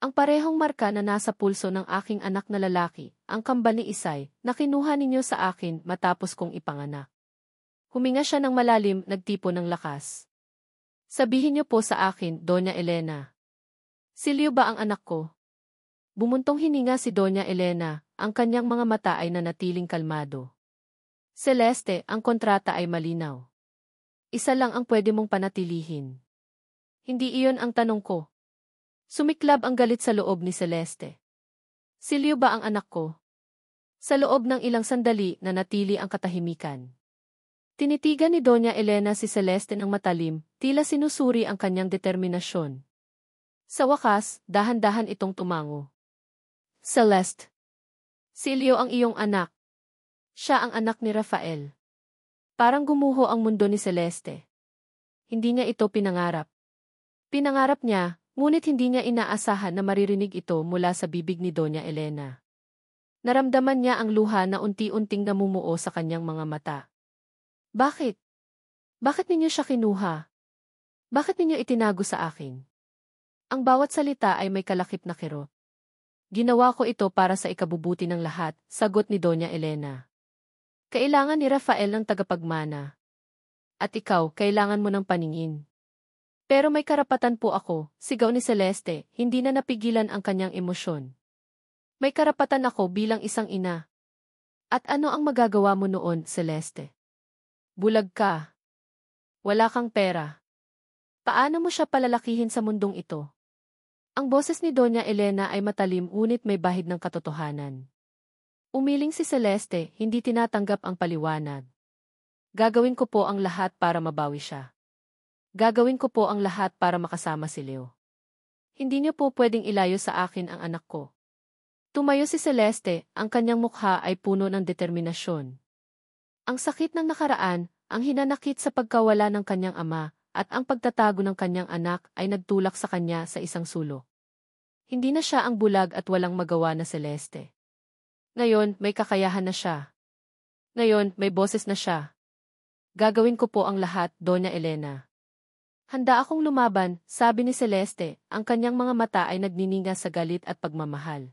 Ang parehong marka na nasa pulso ng aking anak na lalaki, ang kambal ni Isay, na kinuha ninyo sa akin matapos kong ipanganak. Huminga siya ng malalim, nagtipo ng lakas. Sabihin niyo po sa akin, Doña Elena. Si Leo ba ang anak ko? Bumuntong hininga si Doña Elena, ang kanyang mga mata ay nanatiling kalmado. Celeste, ang kontrata ay malinaw. Isa lang ang pwede mong panatilihin. Hindi iyon ang tanong ko. Sumiklab ang galit sa loob ni Celeste. Si Leo ba ang anak ko? Sa loob ng ilang sandali, nanatili ang katahimikan. Tinitigan ni Doña Elena si Celeste ng matalim, tila sinusuri ang kanyang determinasyon. Sa wakas, dahan-dahan itong tumango. Celeste. Si Leo ang iyong anak. Siya ang anak ni Rafael. Parang gumuho ang mundo ni Celeste. Hindi niya ito pinangarap. Pinangarap niya, ngunit hindi niya inaasahan na maririnig ito mula sa bibig ni Doña Elena. Naramdaman niya ang luha na unti-unting namumuo sa kanyang mga mata. Bakit? Bakit ninyo siya kinuha? Bakit ninyo itinago sa akin? Ang bawat salita ay may kalakip na kirot. Ginawa ko ito para sa ikabubuti ng lahat, sagot ni Doña Elena. Kailangan ni Rafael ng tagapagmana. At ikaw, kailangan mo ng paningin. Pero may karapatan po ako, sigaw ni Celeste, hindi na napigilan ang kanyang emosyon. May karapatan ako bilang isang ina. At ano ang magagawa mo noon, Celeste? Bulag ka. Wala kang pera. Paano mo siya palalakihin sa mundong ito? Ang boses ni Doña Elena ay matalim ngunit may bahid ng katotohanan. Umiling si Celeste, hindi tinatanggap ang paliwanag. Gagawin ko po ang lahat para mabawi siya. Gagawin ko po ang lahat para makasama si Leo. Hindi niyo po pwedeng ilayo sa akin ang anak ko. Tumayo si Celeste, ang kanyang mukha ay puno ng determinasyon. Ang sakit ng nakaraan, ang hinanakit sa pagkawala ng kanyang ama, at ang pagtatago ng kanyang anak ay nagtulak sa kanya sa isang sulok. Hindi na siya ang bulag at walang magawa na Celeste. Ngayon, may kakayahan na siya. Ngayon, may boses na siya. Gagawin ko po ang lahat, Doña Elena. Handa akong lumaban, sabi ni Celeste, ang kanyang mga mata ay nagnininga sa galit at pagmamahal.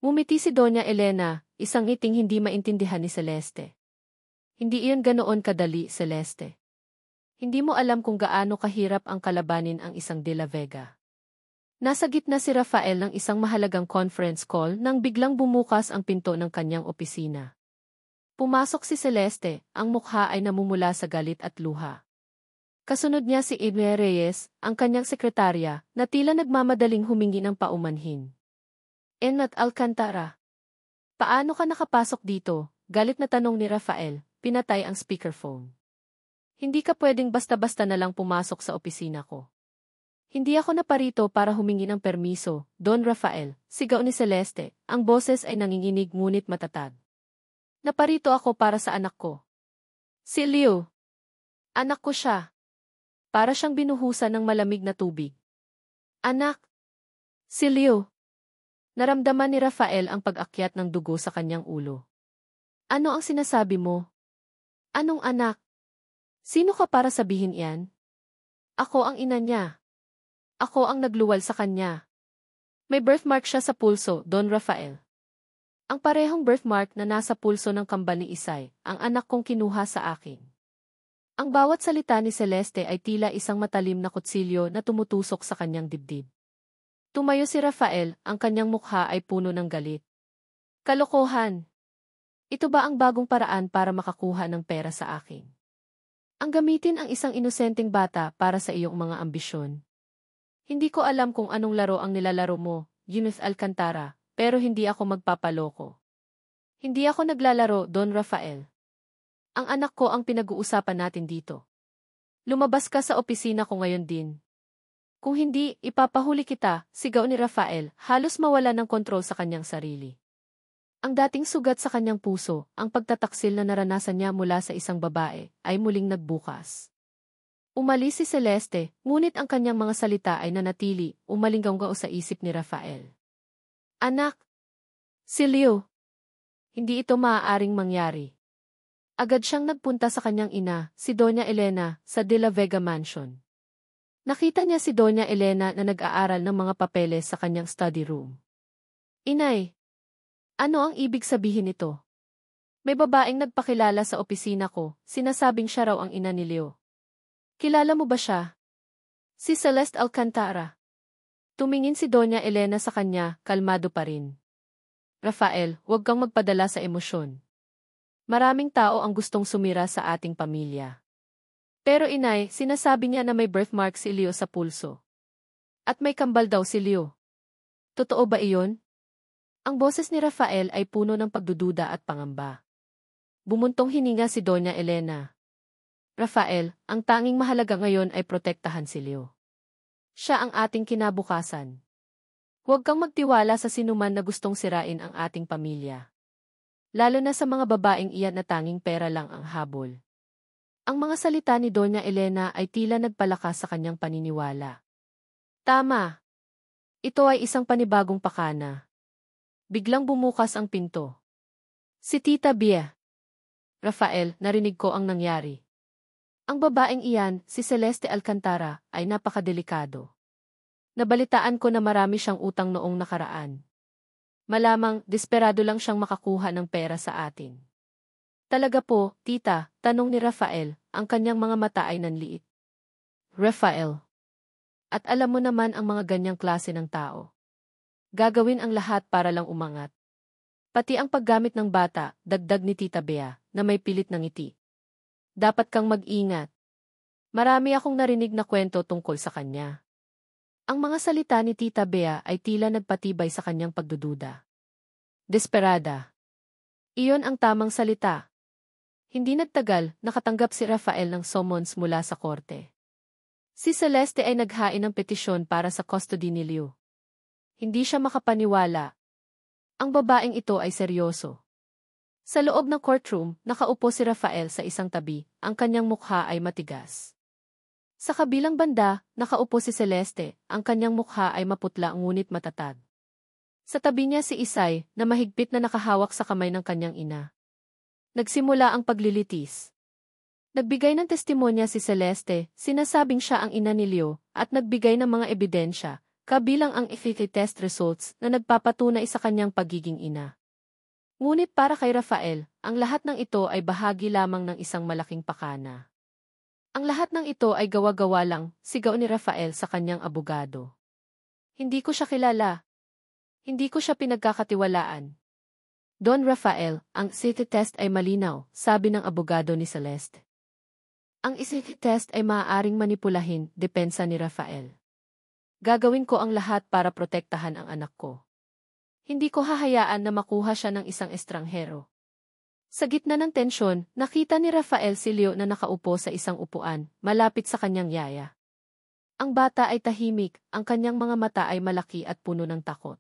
Ngumiti si Doña Elena, isang ngiting hindi maintindihan ni Celeste. Hindi iyon ganoon kadali, Celeste. Hindi mo alam kung gaano kahirap ang kalabanin ang isang De La Vega. Nasa gitna si Rafael ng isang mahalagang conference call nang biglang bumukas ang pinto ng kanyang opisina. Pumasok si Celeste, ang mukha ay namumula sa galit at luha. Kasunod niya si Ibne Reyes, ang kanyang sekretarya, na tila nagmamadaling humingi ng paumanhin. Enmat Alcantara. Paano ka nakapasok dito? Galit na tanong ni Rafael, pinatay ang speakerphone. Hindi ka pwedeng basta-basta na lang pumasok sa opisina ko. Hindi ako naparito para humingi ng permiso, Don Rafael, sigaw ni Celeste, ang boses ay nanginginig ngunit matatag. Naparito ako para sa anak ko. Si Leo. Anak ko siya. Para siyang binuhusan ng malamig na tubig. Anak. Si Leo. Naramdaman ni Rafael ang pag-akyat ng dugo sa kanyang ulo. Ano ang sinasabi mo? Anong anak? Sino ka para sabihin iyan? Ako ang ina niya. Ako ang nagluwal sa kanya. May birthmark siya sa pulso, Don Rafael. Ang parehong birthmark na nasa pulso ng kambal ni Isay, ang anak kong kinuha sa akin. Ang bawat salita ni Celeste ay tila isang matalim na kutsilyo na tumutusok sa kanyang dibdib. Tumayo si Rafael, ang kanyang mukha ay puno ng galit. Kalokohan! Ito ba ang bagong paraan para makakuha ng pera sa akin? Ang gamitin ang isang inosenteng bata para sa iyong mga ambisyon. Hindi ko alam kung anong laro ang nilalaro mo, Eunice Alcantara, pero hindi ako magpapaloko. Hindi ako naglalaro, Don Rafael. Ang anak ko ang pinag-uusapan natin dito. Lumabas ka sa opisina ko ngayon din. Kung hindi, ipapahuli kita, sigaw ni Rafael, halos mawala ng kontrol sa kanyang sarili. Ang dating sugat sa kanyang puso, ang pagtataksil na naranasan niya mula sa isang babae, ay muling nagbukas. Umalis si Celeste, ngunit ang kanyang mga salita ay nanatili, umalinggaw sa isip ni Rafael. Anak! Si Leo! Hindi ito maaaring mangyari. Agad siyang nagpunta sa kanyang ina, si Doña Elena, sa De La Vega Mansion. Nakita niya si Doña Elena na nag-aaral ng mga papeles sa kanyang study room. Inay! Ano ang ibig sabihin nito? May babaeng nagpakilala sa opisina ko, sinasabing siya raw ang ina ni Leo. Kilala mo ba siya? Si Celeste Alcantara. Tumingin si Doña Elena sa kanya, kalmado pa rin. Rafael, huwag kang magpadala sa emosyon. Maraming tao ang gustong sumira sa ating pamilya. Pero inay, sinasabi niya na may birthmark si Leo sa pulso. At may kambal daw si Leo. Totoo ba iyon? Ang boses ni Rafael ay puno ng pagdududa at pangamba. Bumuntong hininga si Doña Elena. Rafael, ang tanging mahalaga ngayon ay protektahan si Leo. Siya ang ating kinabukasan. Huwag kang magtiwala sa sinuman na gustong sirain ang ating pamilya. Lalo na sa mga babaeng iyan na tanging pera lang ang habol. Ang mga salita ni Doña Elena ay tila nagpalakas sa kanyang paniniwala. Tama. Ito ay isang panibagong pakana. Biglang bumukas ang pinto. Si Tita Bea. Rafael, narinig ko ang nangyari. Ang babaeng iyan, si Celeste Alcantara, ay napakadelikado. Nabalitaan ko na marami siyang utang noong nakaraan. Malamang, desperado lang siyang makakuha ng pera sa atin. Talaga po, tita, tanong ni Rafael, ang kanyang mga mata ay nanliit. Rafael. At alam mo naman ang mga ganyang klase ng tao. Gagawin ang lahat para lang umangat. Pati ang paggamit ng bata, dagdag ni Tita Bea, na may pilit ng ngiti. Dapat kang mag-ingat. Marami akong narinig na kwento tungkol sa kanya. Ang mga salita ni Tita Bea ay tila nagpatibay sa kanyang pagdududa. Desperada. Iyon ang tamang salita. Hindi nagtagal, nakatanggap si Rafael ng summons mula sa korte. Si Celeste ay naghain ng petisyon para sa custody ni Leo. Hindi siya makapaniwala. Ang babaeng ito ay seryoso. Sa loob ng courtroom, nakaupo si Rafael sa isang tabi, ang kanyang mukha ay matigas. Sa kabilang banda, nakaupo si Celeste, ang kanyang mukha ay maputla ngunit matatag. Sa tabi niya si Isay, na mahigpit na nakahawak sa kamay ng kanyang ina. Nagsimula ang paglilitis. Nagbigay ng testimonya si Celeste, sinasabing siya ang ina ni Leo, at nagbigay ng mga ebidensya, kabilang ang FET test results na nagpapatunay sa kanyang pagiging ina. Ngunit para kay Rafael, ang lahat ng ito ay bahagi lamang ng isang malaking pakana. Ang lahat ng ito ay gawa-gawa lang, sigaw ni Rafael sa kanyang abogado. Hindi ko siya kilala. Hindi ko siya pinagkakatiwalaan. Don Rafael, ang city test ay malinaw, sabi ng abogado ni Celeste. Ang isang test ay maaaring manipulahin, depensa ni Rafael. Gagawin ko ang lahat para protektahan ang anak ko. Hindi ko hahayaan na makuha siya ng isang estranghero. Sa gitna ng tensyon, nakita ni Rafael si Leo na nakaupo sa isang upuan, malapit sa kanyang yaya. Ang bata ay tahimik, ang kanyang mga mata ay malaki at puno ng takot.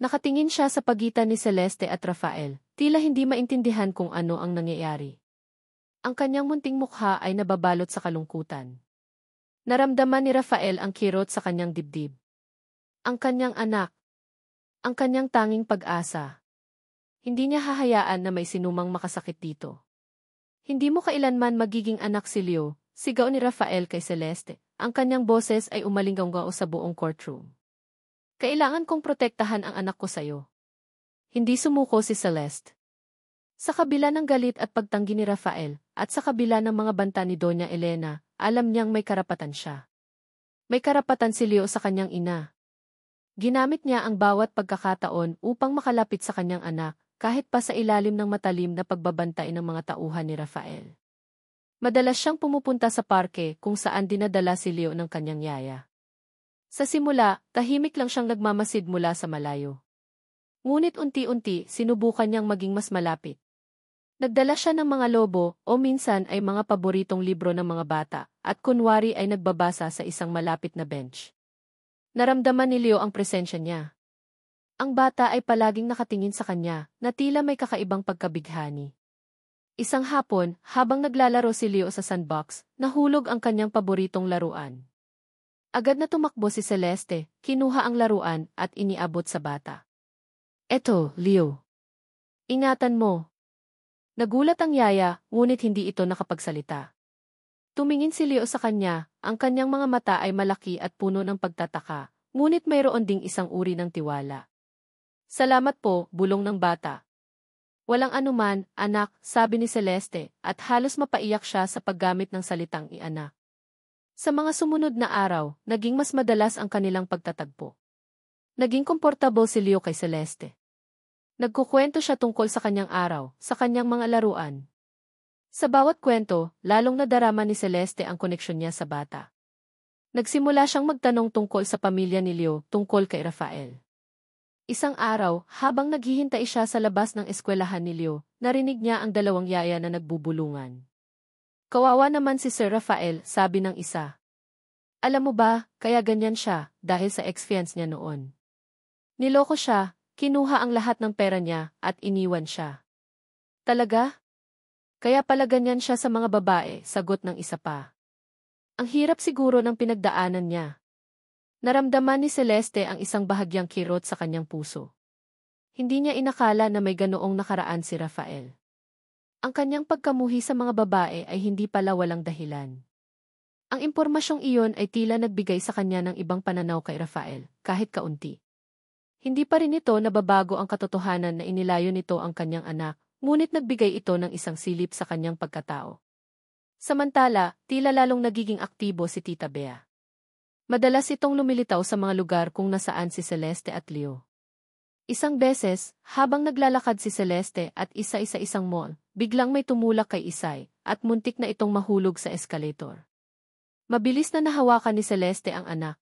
Nakatingin siya sa pagitan ni Celeste at Rafael, tila hindi maintindihan kung ano ang nangyayari. Ang kanyang munting mukha ay nababalot sa kalungkutan. Naramdaman ni Rafael ang kirot sa kanyang dibdib. Ang kanyang anak. Ang kanyang tanging pag-asa. Hindi niya hahayaan na may sinumang makasakit dito. Hindi mo kailanman magiging anak si Leo, sigaw ni Rafael kay Celeste. Ang kanyang boses ay umalinggaw sa buong courtroom. Kailangan kong protektahan ang anak ko sa'yo. Hindi sumuko si Celeste. Sa kabila ng galit at pagtanggi ni Rafael, at sa kabila ng mga banta ni Doña Elena, alam niyang may karapatan siya. May karapatan si Leo sa kanyang ina. Ginamit niya ang bawat pagkakataon upang makalapit sa kanyang anak, kahit pa sa ilalim ng matalim na pagbabantay ng mga tauhan ni Rafael. Madalas siyang pumupunta sa parke kung saan dinadala si Leo ng kanyang yaya. Sa simula, tahimik lang siyang nagmamasid mula sa malayo. Ngunit unti-unti, sinubukan niyang maging mas malapit. Nagdala siya ng mga lobo o minsan ay mga paboritong libro ng mga bata at kunwari ay nagbabasa sa isang malapit na bench. Naramdaman ni Leo ang presensya niya. Ang bata ay palaging nakatingin sa kanya na tila may kakaibang pagkabighani. Isang hapon, habang naglalaro si Leo sa sandbox, nahulog ang kanyang paboritong laruan. Agad na tumakbo si Celeste, kinuha ang laruan at iniabot sa bata. Eto, Leo. Ingatan mo. Nagulat ang yaya, ngunit hindi ito nakapagsalita. Tumingin si Leo sa kanya, ang kanyang mga mata ay malaki at puno ng pagtataka, ngunit mayroon ding isang uri ng tiwala. Salamat po, bulong ng bata. Walang anuman, anak, sabi ni Celeste, at halos mapaiyak siya sa paggamit ng salitang i-anak. Sa mga sumunod na araw, naging mas madalas ang kanilang pagtatagpo. Naging komportable si Leo kay Celeste. Nagkukwento siya tungkol sa kanyang araw, sa kanyang mga laruan. Sa bawat kwento, lalong nadarama ni Celeste ang koneksyon niya sa bata. Nagsimula siyang magtanong tungkol sa pamilya ni Leo, tungkol kay Rafael. Isang araw, habang naghihintay siya sa labas ng eskwelahan ni Leo, narinig niya ang dalawang yaya na nagbubulungan. Kawawa naman si Sir Rafael, sabi ng isa. Alam mo ba, kaya ganyan siya, dahil sa ex-fiance niya noon. Niloko siya, kinuha ang lahat ng pera niya, at iniwan siya. Talaga? Kaya pala ganyan siya sa mga babae, sagot ng isa pa. Ang hirap siguro ng pinagdaanan niya. Naramdaman ni Celeste ang isang bahagyang kirot sa kanyang puso. Hindi niya inakala na may ganoong nakaraan si Rafael. Ang kanyang pagkamuhi sa mga babae ay hindi pala walang dahilan. Ang impormasyong iyon ay tila nagbigay sa kanya ng ibang pananaw kay Rafael, kahit kaunti. Hindi pa rin ito nababago ang katotohanan na inilayo nito ang kanyang anak, ngunit nagbigay ito ng isang silip sa kanyang pagkatao. Samantala, tila lalong nagiging aktibo si Tita Bea. Madalas itong lumilitaw sa mga lugar kung nasaan si Celeste at Leo. Isang beses, habang naglalakad si Celeste at isa-isang mall, biglang may tumulak kay Isay, at muntik na itong mahulog sa escalator. Mabilis na nahawakan ni Celeste ang anak.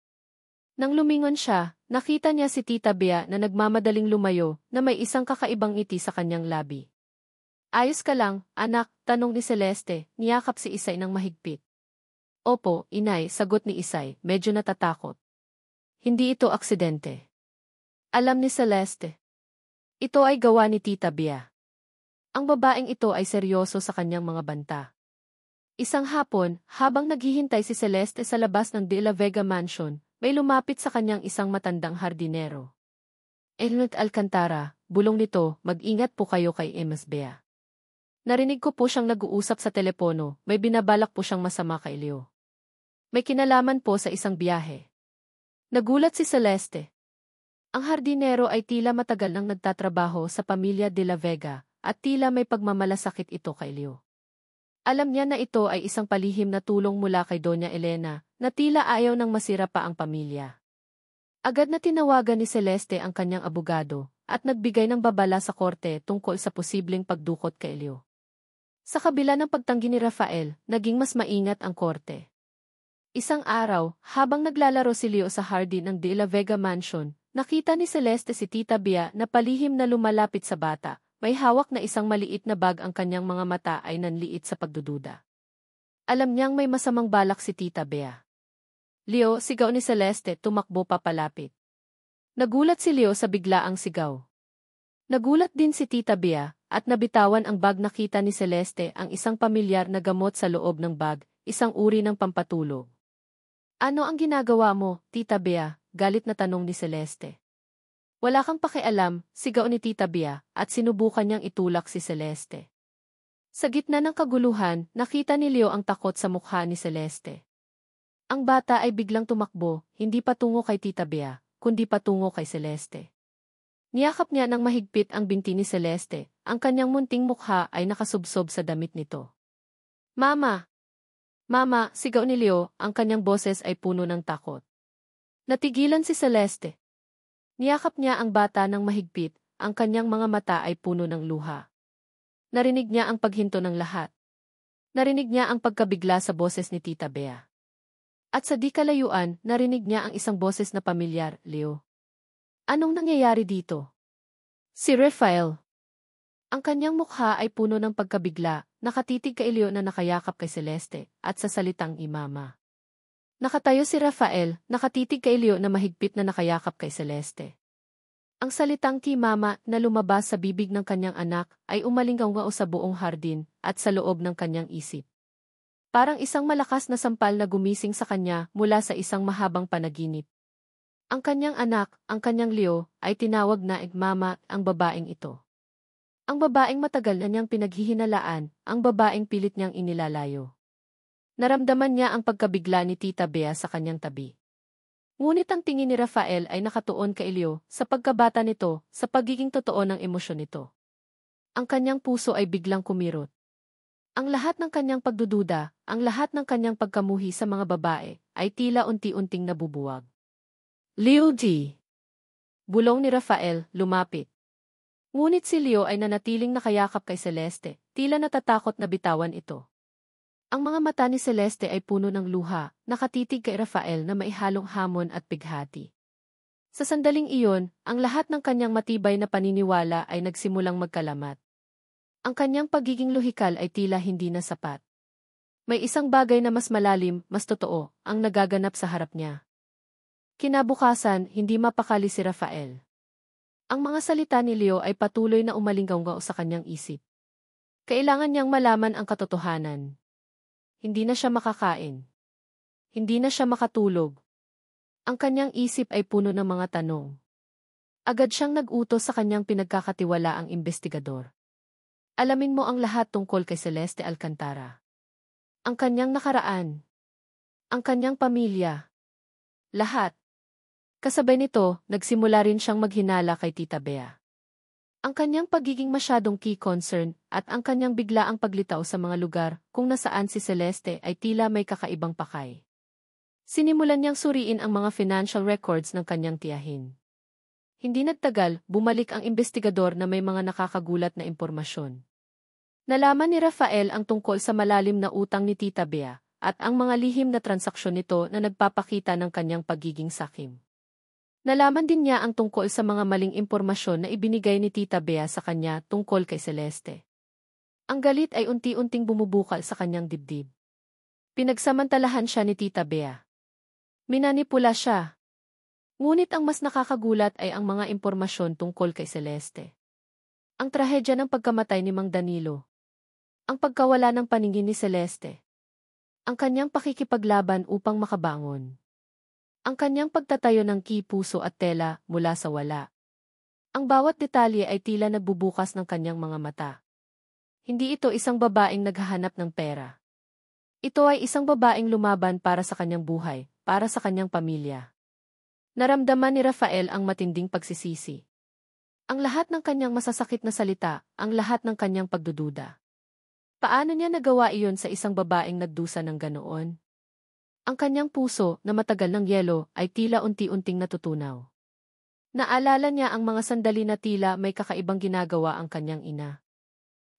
Nang lumingon siya, nakita niya si Tita Bea na nagmamadaling lumayo na may isang kakaibang ngiti sa kanyang labi. Ayos ka lang, anak, tanong ni Celeste, niyakap si Isay ng mahigpit. Opo, inay, sagot ni Isay, medyo natatakot. Hindi ito aksidente. Alam ni Celeste. Ito ay gawa ni Tita Bea. Ang babaeng ito ay seryoso sa kanyang mga banta. Isang hapon, habang naghihintay si Celeste sa labas ng De La Vega Mansion, may lumapit sa kanyang isang matandang hardinero. Elnut Alcantara, bulong nito, mag-ingat po kayo kay Ms. Bea. Narinig ko po siyang nag-uusap sa telepono, may binabalak po siyang masama kay Leo. May kinalaman po sa isang biyahe. Nagulat si Celeste. Ang hardinero ay tila matagal nang nagtatrabaho sa pamilya De La Vega, at tila may pagmamalasakit ito kay Leo. Alam niya na ito ay isang palihim na tulong mula kay Doña Elena, na tila ayaw nang masira pa ang pamilya. Agad na tinawagan ni Celeste ang kanyang abogado, at nagbigay ng babala sa korte tungkol sa posibleng pagdukot kay Leo. Sa kabila ng pagtanggi ni Rafael, naging mas maingat ang korte. Isang araw, habang naglalaro si Leo sa hardin ng De La Vega Mansion, nakita ni Celeste si Tita Bea na palihim na lumalapit sa bata. May hawak na isang maliit na bag, ang kanyang mga mata ay nanliit sa pagdududa. Alam niyang may masamang balak si Tita Bea. Leo, sigaw ni Celeste, tumakbo papalapit. Nagulat si Leo sa biglaang sigaw. Nagulat din si Tita Bea, at nabitawan ang bag. Nakita ni Celeste ang isang pamilyar na gamot sa loob ng bag, isang uri ng pampatulog. Ano ang ginagawa mo, Tita Bea? Galit na tanong ni Celeste. Wala kang pakialam, sigaw ni Tita Bea, at sinubukan niyang itulak si Celeste. Sa gitna ng kaguluhan, nakita ni Leo ang takot sa mukha ni Celeste. Ang bata ay biglang tumakbo, hindi patungo kay Tita Bea, kundi patungo kay Celeste. Niyakap niya ng mahigpit ang binti ni Celeste, ang kanyang munting mukha ay nakasubsob sa damit nito. Mama! Mama, sigaw ni Leo, ang kanyang boses ay puno ng takot. Natigilan si Celeste. Niyakap niya ang bata ng mahigpit, ang kanyang mga mata ay puno ng luha. Narinig niya ang paghinto ng lahat. Narinig niya ang pagkabigla sa boses ni Tita Bea. At sa di kalayuan, narinig niya ang isang boses na pamilyar, Leo. Anong nangyayari dito? Si Rafael. Ang kanyang mukha ay puno ng pagkabigla, nakatitig kay Leo na nakayakap kay Celeste, at sa salitang imama. Nakatayo si Rafael, nakatitig kay Leo na mahigpit na nakayakap kay Celeste. Ang salitang kimama na lumabas sa bibig ng kanyang anak ay umalinggaw sa buong hardin at sa loob ng kanyang isip. Parang isang malakas na sampal na gumising sa kanya mula sa isang mahabang panaginip. Ang kanyang anak, ang kanyang Leo, ay tinawag na mama ang babaeng ito. Ang babaeng matagal na niyang pinaghihinalaan, ang babaeng pilit niyang inilalayo. Naramdaman niya ang pagkabigla ni Tita Bea sa kanyang tabi. Ngunit ang tingin ni Rafael ay nakatuon kay Leo sa pagkabata nito, sa pagiging totoo ng emosyon nito. Ang kanyang puso ay biglang kumirot. Ang lahat ng kanyang pagdududa, ang lahat ng kanyang pagkamuhi sa mga babae, ay tila unti-unting nabubuwag. Leo D. Bulong ni Rafael, lumapit. Ngunit si Leo ay nanatiling nakayakap kay Celeste, tila natatakot na bitawan ito. Ang mga mata ni Celeste ay puno ng luha, nakatitig kay Rafael na maihalong hamon at bighati. Sa sandaling iyon, ang lahat ng kanyang matibay na paniniwala ay nagsimulang magkalamat. Ang kanyang pagiging lohikal ay tila hindi na sapat. May isang bagay na mas malalim, mas totoo, ang nagaganap sa harap niya. Kinabukasan, hindi mapakali si Rafael. Ang mga salita ni Leo ay patuloy na umalinggaw sa kanyang isip. Kailangan niyang malaman ang katotohanan. Hindi na siya makakain. Hindi na siya makatulog. Ang kanyang isip ay puno ng mga tanong. Agad siyang nag-utos sa kanyang pinagkakatiwalaang investigador. Alamin mo ang lahat tungkol kay Celeste Alcantara. Ang kanyang nakaraan. Ang kanyang pamilya. Lahat. Kasabay nito, nagsimula rin siyang maghinala kay Tita Bea. Ang kanyang pagiging masyadong key concern at ang kanyang biglaang paglitaw sa mga lugar kung nasaan si Celeste ay tila may kakaibang pakay. Sinimulan niyang suriin ang mga financial records ng kanyang tiyahin. Hindi nagtagal, bumalik ang investigador na may mga nakakagulat na impormasyon. Nalaman ni Rafael ang tungkol sa malalim na utang ni Tita Bea at ang mga lihim na transaksyon nito na nagpapakita ng kanyang pagiging sakim. Nalaman din niya ang tungkol sa mga maling impormasyon na ibinigay ni Tita Bea sa kanya tungkol kay Celeste. Ang galit ay unti-unting bumubukal sa kanyang dibdib. Pinagsamantalahan siya ni Tita Bea. Minanipula siya. Ngunit ang mas nakakagulat ay ang mga impormasyon tungkol kay Celeste. Ang trahedya ng pagkamatay ni Mang Danilo. Ang pagkawala ng paningin ni Celeste. Ang kanyang pakikipaglaban upang makabangon. Ang kanyang pagtatayo ng puso at tela mula sa wala. Ang bawat detalye ay tila nagbubukas ng kanyang mga mata. Hindi ito isang babaeng naghahanap ng pera. Ito ay isang babaeng lumaban para sa kanyang buhay, para sa kanyang pamilya. Naramdaman ni Rafael ang matinding pagsisisi. Ang lahat ng kanyang masasakit na salita, ang lahat ng kanyang pagdududa. Paano niya nagawa iyon sa isang babaeng nagdusa ng ganoon? Ang kanyang puso, na matagal ng yelo, ay tila unti-unting natutunaw. Naalala niya ang mga sandali na tila may kakaibang ginagawa ang kanyang ina.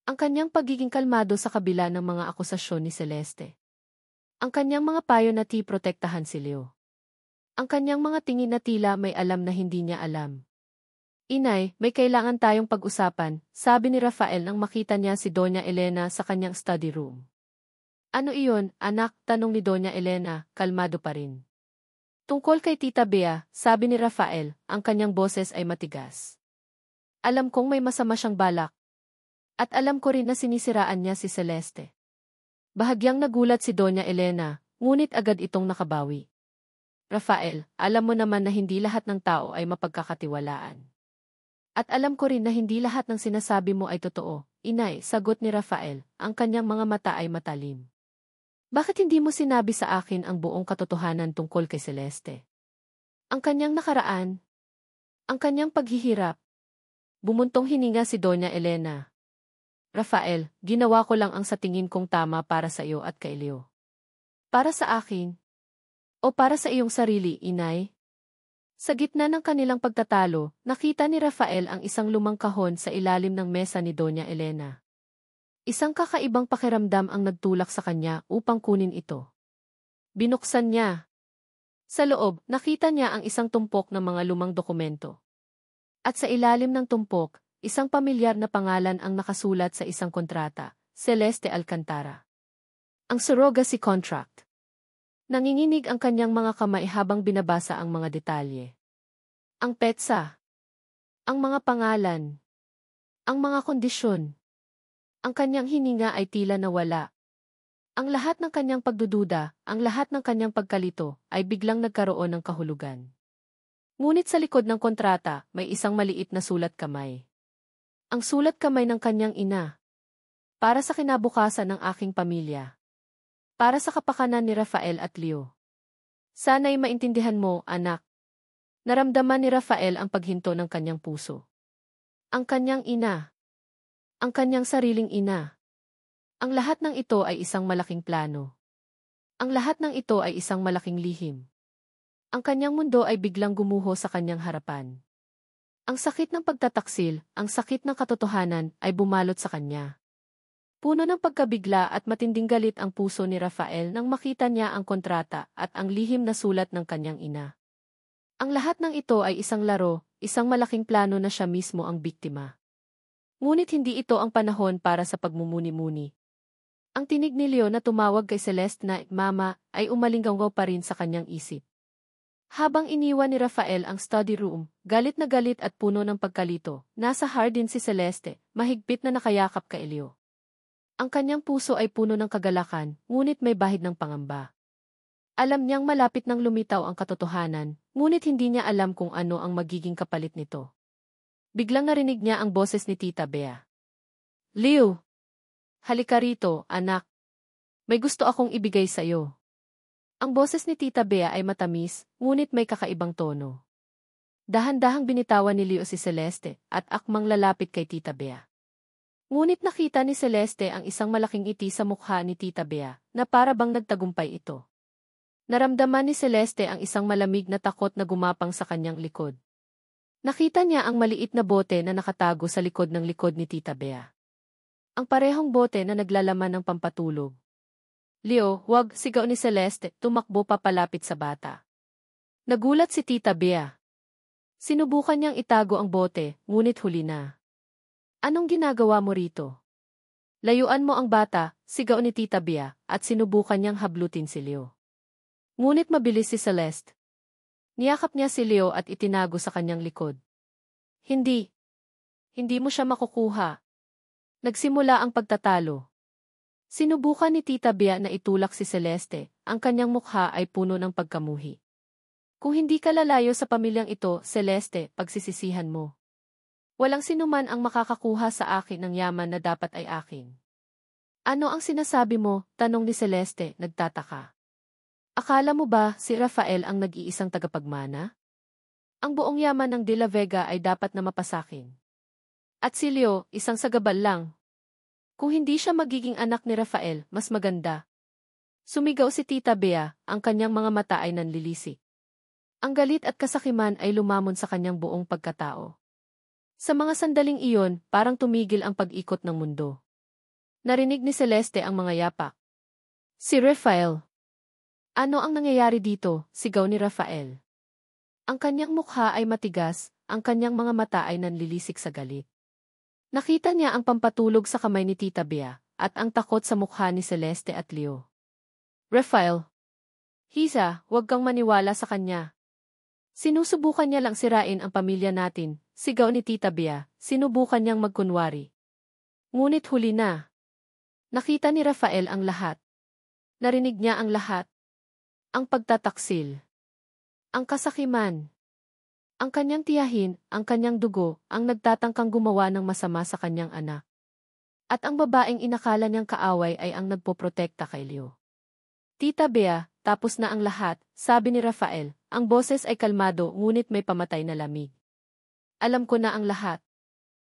Ang kanyang pagiging kalmado sa kabila ng mga akusasyon ni Celeste. Ang kanyang mga payo na protektahan si Leo. Ang kanyang mga tingin na tila may alam na hindi niya alam. Inay, may kailangan tayong pag-usapan, sabi ni Rafael nang makita niya si Doña Elena sa kanyang study room. Ano iyon, anak? Tanong ni Doña Elena, kalmado pa rin. Tungkol kay Tita Bea, sabi ni Rafael, ang kanyang boses ay matigas. Alam kong may masama siyang balak. At alam ko rin na sinisiraan niya si Celeste. Bahagyang nagulat si Doña Elena, ngunit agad itong nakabawi. Rafael, alam mo naman na hindi lahat ng tao ay mapagkakatiwalaan. At alam ko rin na hindi lahat ng sinasabi mo ay totoo, inay, sagot ni Rafael, ang kanyang mga mata ay matalim. Bakit hindi mo sinabi sa akin ang buong katotohanan tungkol kay Celeste? Ang kanyang nakaraan, ang kanyang paghihirap. Bumuntong hininga si Doña Elena. Rafael, ginawa ko lang ang sa tingin kong tama para sa iyo at kay Leo. Para sa akin? O para sa iyong sarili, inay? Sa gitna ng kanilang pagtatalo, nakita ni Rafael ang isang lumang kahon sa ilalim ng mesa ni Doña Elena. Isang kakaibang pakiramdam ang nagtulak sa kanya upang kunin ito. Binuksan niya. Sa loob, nakita niya ang isang tumpok ng mga lumang dokumento. At sa ilalim ng tumpok, isang pamilyar na pangalan ang nakasulat sa isang kontrata, Celeste Alcantara. Ang surrogacy contract. Nanginginig ang kanyang mga kamay habang binabasa ang mga detalye. Ang petsa. Ang mga pangalan. Ang mga kondisyon. Ang kanyang hininga ay tila nawala. Ang lahat ng kanyang pagdududa, ang lahat ng kanyang pagkalito, ay biglang nagkaroon ng kahulugan. Ngunit sa likod ng kontrata, may isang maliit na sulat kamay. Ang sulat kamay ng kanyang ina. Para sa kinabukasan ng aking pamilya. Para sa kapakanan ni Rafael at Leo. Sana'y maintindihan mo, anak. Naramdaman ni Rafael ang paghinto ng kanyang puso. Ang kanyang ina. Ang kanyang sariling ina. Ang lahat ng ito ay isang malaking plano. Ang lahat ng ito ay isang malaking lihim. Ang kanyang mundo ay biglang gumuho sa kanyang harapan. Ang sakit ng pagtataksil, ang sakit ng katotohanan ay bumalot sa kanya. Puno ng pagkabigla at matinding galit ang puso ni Rafael nang makita niya ang kontrata at ang lihim na sulat ng kanyang ina. Ang lahat ng ito ay isang laro, isang malaking plano na siya mismo ang biktima. Ngunit hindi ito ang panahon para sa pagmumuni-muni. Ang tinig ni Leo na tumawag kay Celeste na Mama ay umalinggaw pa rin sa kanyang isip. Habang iniwan ni Rafael ang study room, galit na galit at puno ng pagkalito, nasa hardin si Celeste, mahigpit na nakayakap kay Leo. Ang kanyang puso ay puno ng kagalakan, ngunit may bahid ng pangamba. Alam niyang malapit nang lumitaw ang katotohanan, ngunit hindi niya alam kung ano ang magiging kapalit nito. Biglang narinig niya ang boses ni Tita Bea. Leo! Halika rito, anak. May gusto akong ibigay sa iyo. Ang boses ni Tita Bea ay matamis, ngunit may kakaibang tono. Dahan-dahang binitawan ni Leo si Celeste at akmang lalapit kay Tita Bea. Ngunit nakita ni Celeste ang isang malaking ngiti sa mukha ni Tita Bea na para bang nagtagumpay ito. Naramdaman ni Celeste ang isang malamig na takot na gumapang sa kanyang likod. Nakita niya ang maliit na bote na nakatago sa likod ni Tita Bea. Ang parehong bote na naglalaman ng pampatulog. Leo, wag, sigaw ni Celeste, tumakbo papalapit sa bata. Nagulat si Tita Bea. Sinubukan niyang itago ang bote, ngunit huli na. Anong ginagawa mo rito? Layuan mo ang bata, sigaw ni Tita Bea, at sinubukan niyang hablutin si Leo. Ngunit mabilis si Celeste. Niyakap niya si Leo at itinago sa kanyang likod. Hindi. Hindi mo siya makukuha. Nagsimula ang pagtatalo. Sinubukan ni Tita Bea na itulak si Celeste, ang kanyang mukha ay puno ng pagkamuhi. Kung hindi ka lalayo sa pamilyang ito, Celeste, pagsisisihan mo. Walang sinuman ang makakakuha sa akin ng yaman na dapat ay akin. Ano ang sinasabi mo? Tanong ni Celeste, nagtataka. Akala mo ba si Rafael ang nag-iisang tagapagmana? Ang buong yaman ng De La Vega ay dapat na mapasakin. At si Leo, isang sagabal lang. Kung hindi siya magiging anak ni Rafael, mas maganda. Sumigaw si Tita Bea, ang kanyang mga mata ay nanlilisik. Ang galit at kasakiman ay lumamon sa kanyang buong pagkatao. Sa mga sandaling iyon, parang tumigil ang pag-ikot ng mundo. Narinig ni Celeste ang mga yapak. Si Rafael. Ano ang nangyayari dito? Sigaw ni Rafael. Ang kanyang mukha ay matigas, ang kanyang mga mata ay nanlilisik sa galit. Nakita niya ang pampatulog sa kamay ni Tita Bea, at ang takot sa mukha ni Celeste at Leo. Rafael. Hisa, huwag kang maniwala sa kanya. Sinusubukan niya lang sirain ang pamilya natin, sigaw ni Tita Bea, sinubukan niyang magkunwari. Ngunit huli na. Nakita ni Rafael ang lahat. Narinig niya ang lahat. Ang pagtataksil. Ang kasakiman. Ang kanyang tiyahin, ang kanyang dugo, ang nagtatangkang gumawa ng masama sa kanyang anak. At ang babaeng inakala niyang kaaway ay ang nagpoprotekta kay Leo. Tita Bea, tapos na ang lahat, sabi ni Rafael, ang boses ay kalmado ngunit may pamatay na lamig. Alam ko na ang lahat.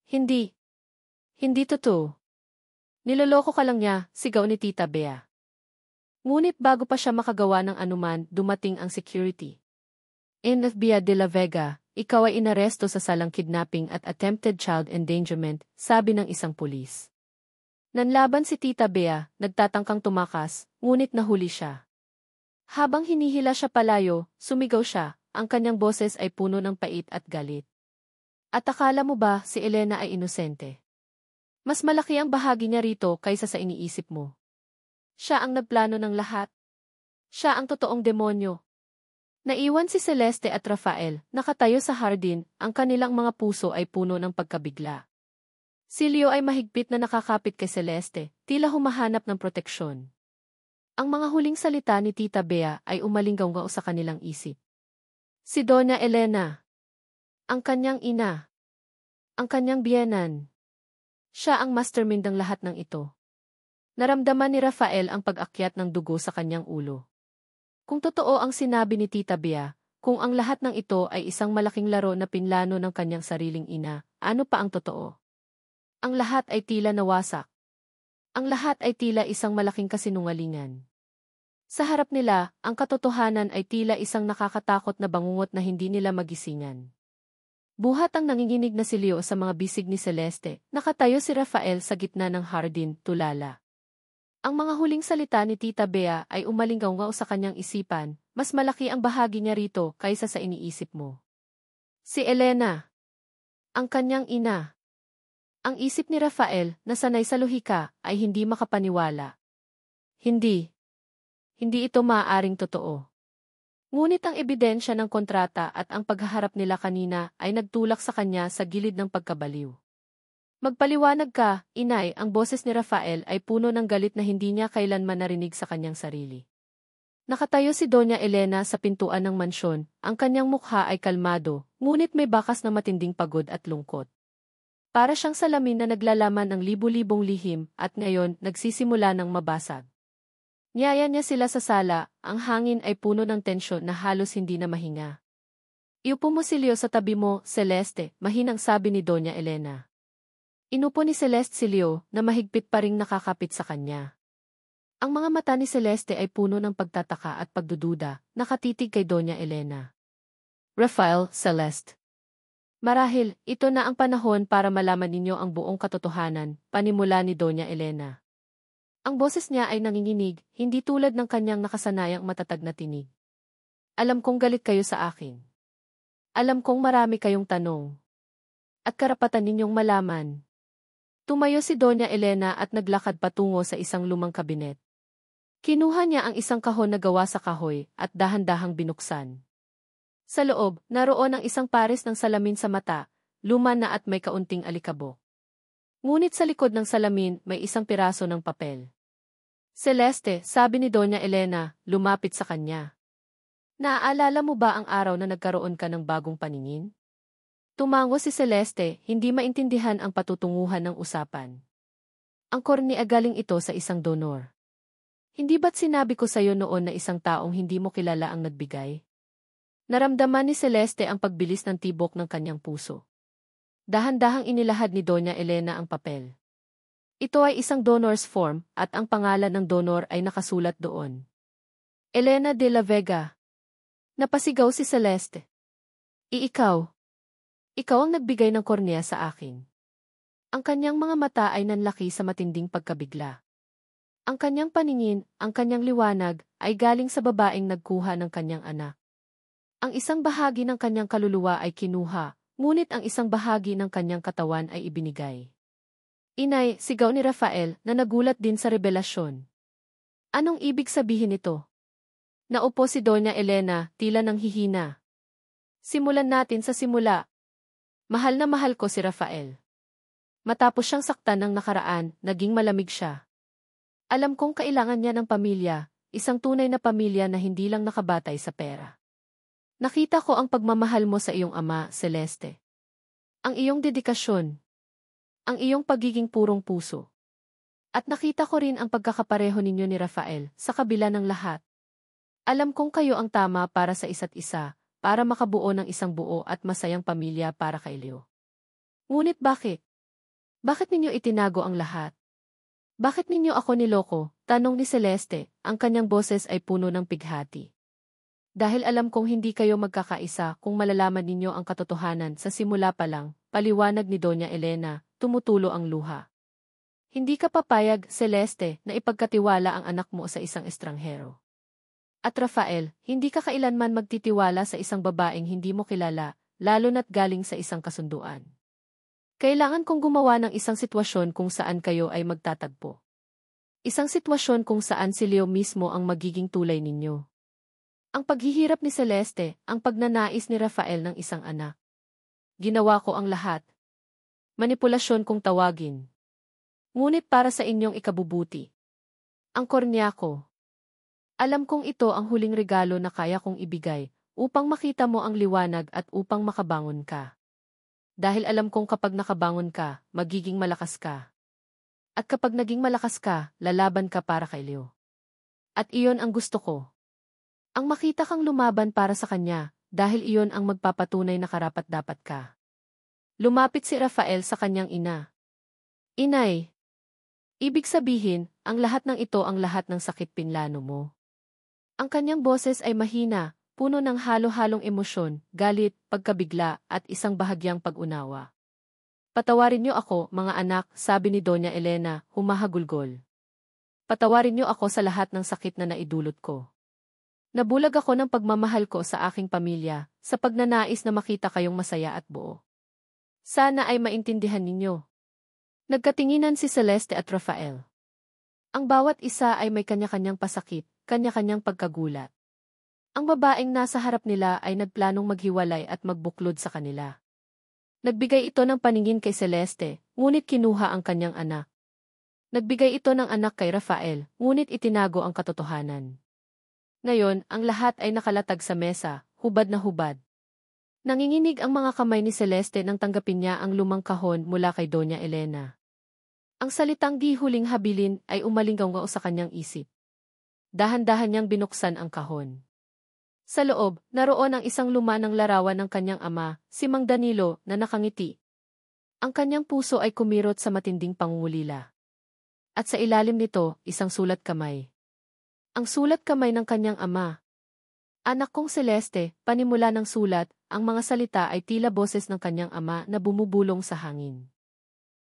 Hindi. Hindi totoo. Niloloko ka lang niya, sigaw ni Tita Bea. Ngunit bago pa siya makagawa ng anuman, dumating ang security. Bea de la Vega, ikaw ay inaresto sa salang kidnapping at attempted child endangerment, sabi ng isang pulis. Nanlaban si Tita Bea, nagtatangkang tumakas, ngunit nahuli siya. Habang hinihila siya palayo, sumigaw siya, ang kanyang boses ay puno ng pait at galit. At akala mo ba si Elena ay inosente? Mas malaki ang bahagi niya rito kaysa sa iniisip mo. Siya ang nagplano ng lahat. Siya ang totoong demonyo. Naiwan si Celeste at Rafael, nakatayo sa hardin, ang kanilang mga puso ay puno ng pagkabigla. Si Leo ay mahigpit na nakakapit kay Celeste, tila humahanap ng proteksyon. Ang mga huling salita ni Tita Bea ay umalinggaw sa kanilang isip. Si Doña Elena. Ang kanyang ina. Ang kanyang biyenan. Siya ang mastermind ng lahat ng ito. Naramdaman ni Rafael ang pag-akyat ng dugo sa kanyang ulo. Kung totoo ang sinabi ni Tita Bea, kung ang lahat ng ito ay isang malaking laro na pinlano ng kanyang sariling ina, ano pa ang totoo? Ang lahat ay tila nawasak. Ang lahat ay tila isang malaking kasinungalingan. Sa harap nila, ang katotohanan ay tila isang nakakatakot na bangungot na hindi nila magisingan. Buhat ang nanginginig na si Leo sa mga bisig ni Celeste, nakatayo si Rafael sa gitna ng hardin, tulala. Ang mga huling salita ni Tita Bea ay umalinggaw sa kanyang isipan, mas malaki ang bahagi niya rito kaysa sa iniisip mo. Si Elena. Ang kanyang ina. Ang isip ni Rafael, na sanay sa lohika, ay hindi makapaniwala. Hindi. Hindi ito maaaring totoo. Ngunit ang ebidensya ng kontrata at ang paghaharap nila kanina ay nagtulak sa kanya sa gilid ng pagkabaliw. Magpaliwanag ka, inay, ang boses ni Rafael ay puno ng galit na hindi niya kailanman narinig sa kanyang sarili. Nakatayo si Doña Elena sa pintuan ng mansyon, ang kanyang mukha ay kalmado, ngunit may bakas na matinding pagod at lungkot. Para siyang salamin na naglalaman ng libu-libong lihim at ngayon nagsisimula ng mabasag. Niyaya niya sila sa sala, ang hangin ay puno ng tensyon na halos hindi na mahinga. Iupo mo si Leo sa tabi mo, Celeste, mahinang sabi ni Doña Elena. Inupo ni Celeste si Leo na mahigpit pa ring nakakapit sa kanya. Ang mga mata ni Celeste ay puno ng pagtataka at pagdududa, nakatitig kay Doña Elena. Rafael, Celeste. Marahil, ito na ang panahon para malaman ninyo ang buong katotohanan, panimula ni Doña Elena. Ang boses niya ay nanginginig, hindi tulad ng kanyang nakasanayang matatag na tinig. Alam kong galit kayo sa akin. Alam kong marami kayong tanong. At karapatan ninyong malaman. Tumayo si Doña Elena at naglakad patungo sa isang lumang kabinet. Kinuha niya ang isang kahon na gawa sa kahoy at dahan-dahang binuksan. Sa loob, naroon ang isang pares ng salamin sa mata, luma na at may kaunting alikabok. Ngunit sa likod ng salamin may isang piraso ng papel. Celeste, sabi ni Doña Elena, lumapit sa kanya. Naaalala mo ba ang araw na nagkaroon ka ng bagong paningin? Tumango si Celeste, hindi maintindihan ang patutunguhan ng usapan. Ang kornea galing ito sa isang donor. Hindi ba't sinabi ko sa'yo noon na isang taong hindi mo kilala ang nagbigay? Naramdaman ni Celeste ang pagbilis ng tibok ng kanyang puso. Dahan-dahang inilahad ni Doña Elena ang papel. Ito ay isang donor's form at ang pangalan ng donor ay nakasulat doon. Elena de la Vega. Napasigaw si Celeste. Ikaw. Ikaw ang nagbigay ng kornea sa akin. Ang kanyang mga mata ay nanlaki sa matinding pagkabigla. Ang kanyang paningin, ang kanyang liwanag, ay galing sa babaeng nagkuha ng kanyang anak. Ang isang bahagi ng kanyang kaluluwa ay kinuha, ngunit ang isang bahagi ng kanyang katawan ay ibinigay. Inay, sigaw ni Rafael na nagulat din sa revelasyon. Anong ibig sabihin nito? Naupo si Doña Elena, tila nang hihina. Simulan natin sa simula. Mahal na mahal ko si Rafael. Matapos siyang saktan ng nakaraan, naging malamig siya. Alam kong kailangan niya ng pamilya, isang tunay na pamilya na hindi lang nakabatay sa pera. Nakita ko ang pagmamahal mo sa iyong ama, Celeste. Ang iyong dedikasyon. Ang iyong pagiging purong puso. At nakita ko rin ang pagkakapareho ninyo ni Rafael, sa kabila ng lahat. Alam kong kayo ang tama para sa isa't isa, para makabuo ng isang buo at masayang pamilya para kay Leo. Ngunit bakit? Bakit ninyo itinago ang lahat? Bakit ninyo ako niloko? Tanong ni Celeste, ang kanyang boses ay puno ng pighati. Dahil alam kong hindi kayo magkakaisa kung malalaman ninyo ang katotohanan sa simula pa lang, paliwanag ni Doña Elena, tumutulo ang luha. Hindi ka papayag, Celeste, na ipagkatiwala ang anak mo sa isang estranghero. At Rafael, hindi ka kailanman magtitiwala sa isang babaeng hindi mo kilala, lalo na't galing sa isang kasunduan. Kailangan kong gumawa ng isang sitwasyon kung saan kayo ay magtatagpo. Isang sitwasyon kung saan si Leo mismo ang magiging tulay ninyo. Ang paghihirap ni Celeste, ang pagnanais ni Rafael ng isang anak. Ginawa ko ang lahat. Manipulasyon kung tawagin. Ngunit para sa inyong ikabubuti. Ang kornea ko. Alam kong ito ang huling regalo na kaya kong ibigay, upang makita mo ang liwanag at upang makabangon ka. Dahil alam kong kapag nakabangon ka, magiging malakas ka. At kapag naging malakas ka, lalaban ka para kay Leo. At iyon ang gusto ko. Ang makita kang lumaban para sa kanya, dahil iyon ang magpapatunay na karapat-dapat ka. Lumapit si Rafael sa kanyang ina. Inay. Ibig sabihin, ang lahat ng ito ang lahat ng sakit pinlano mo. Ang kanyang boses ay mahina, puno ng halo-halong emosyon, galit, pagkabigla, at isang bahagyang pag-unawa. Patawarin niyo ako, mga anak, sabi ni Doña Elena, humahagulgol. Patawarin niyo ako sa lahat ng sakit na naidulot ko. Nabulag ako ng pagmamahal ko sa aking pamilya, sa pagnanais na makita kayong masaya at buo. Sana ay maintindihan ninyo. Nagkatinginan si Celeste at Rafael. Ang bawat isa ay may kanya-kanyang pasakit, kanya-kanyang pagkagulat. Ang babaeng nasa harap nila ay nagplanong maghiwalay at magbuklod sa kanila. Nagbigay ito ng paningin kay Celeste, ngunit kinuha ang kanyang anak. Nagbigay ito ng anak kay Rafael, ngunit itinago ang katotohanan. Ngayon, ang lahat ay nakalatag sa mesa, hubad na hubad. Nanginginig ang mga kamay ni Celeste nang tanggapin niya ang lumang kahon mula kay Doña Elena. Ang salitang di huling habilin ay umalinggaw sa kanyang isip. Dahan-dahan niyang binuksan ang kahon. Sa loob, naroon ang isang lumanang larawan ng kanyang ama, si Mang Danilo, na nakangiti. Ang kanyang puso ay kumirot sa matinding pangungulila. At sa ilalim nito, isang sulat kamay. Ang sulat kamay ng kanyang ama. Anak kong Celeste, panimula ng sulat, ang mga salita ay tila boses ng kanyang ama na bumubulong sa hangin.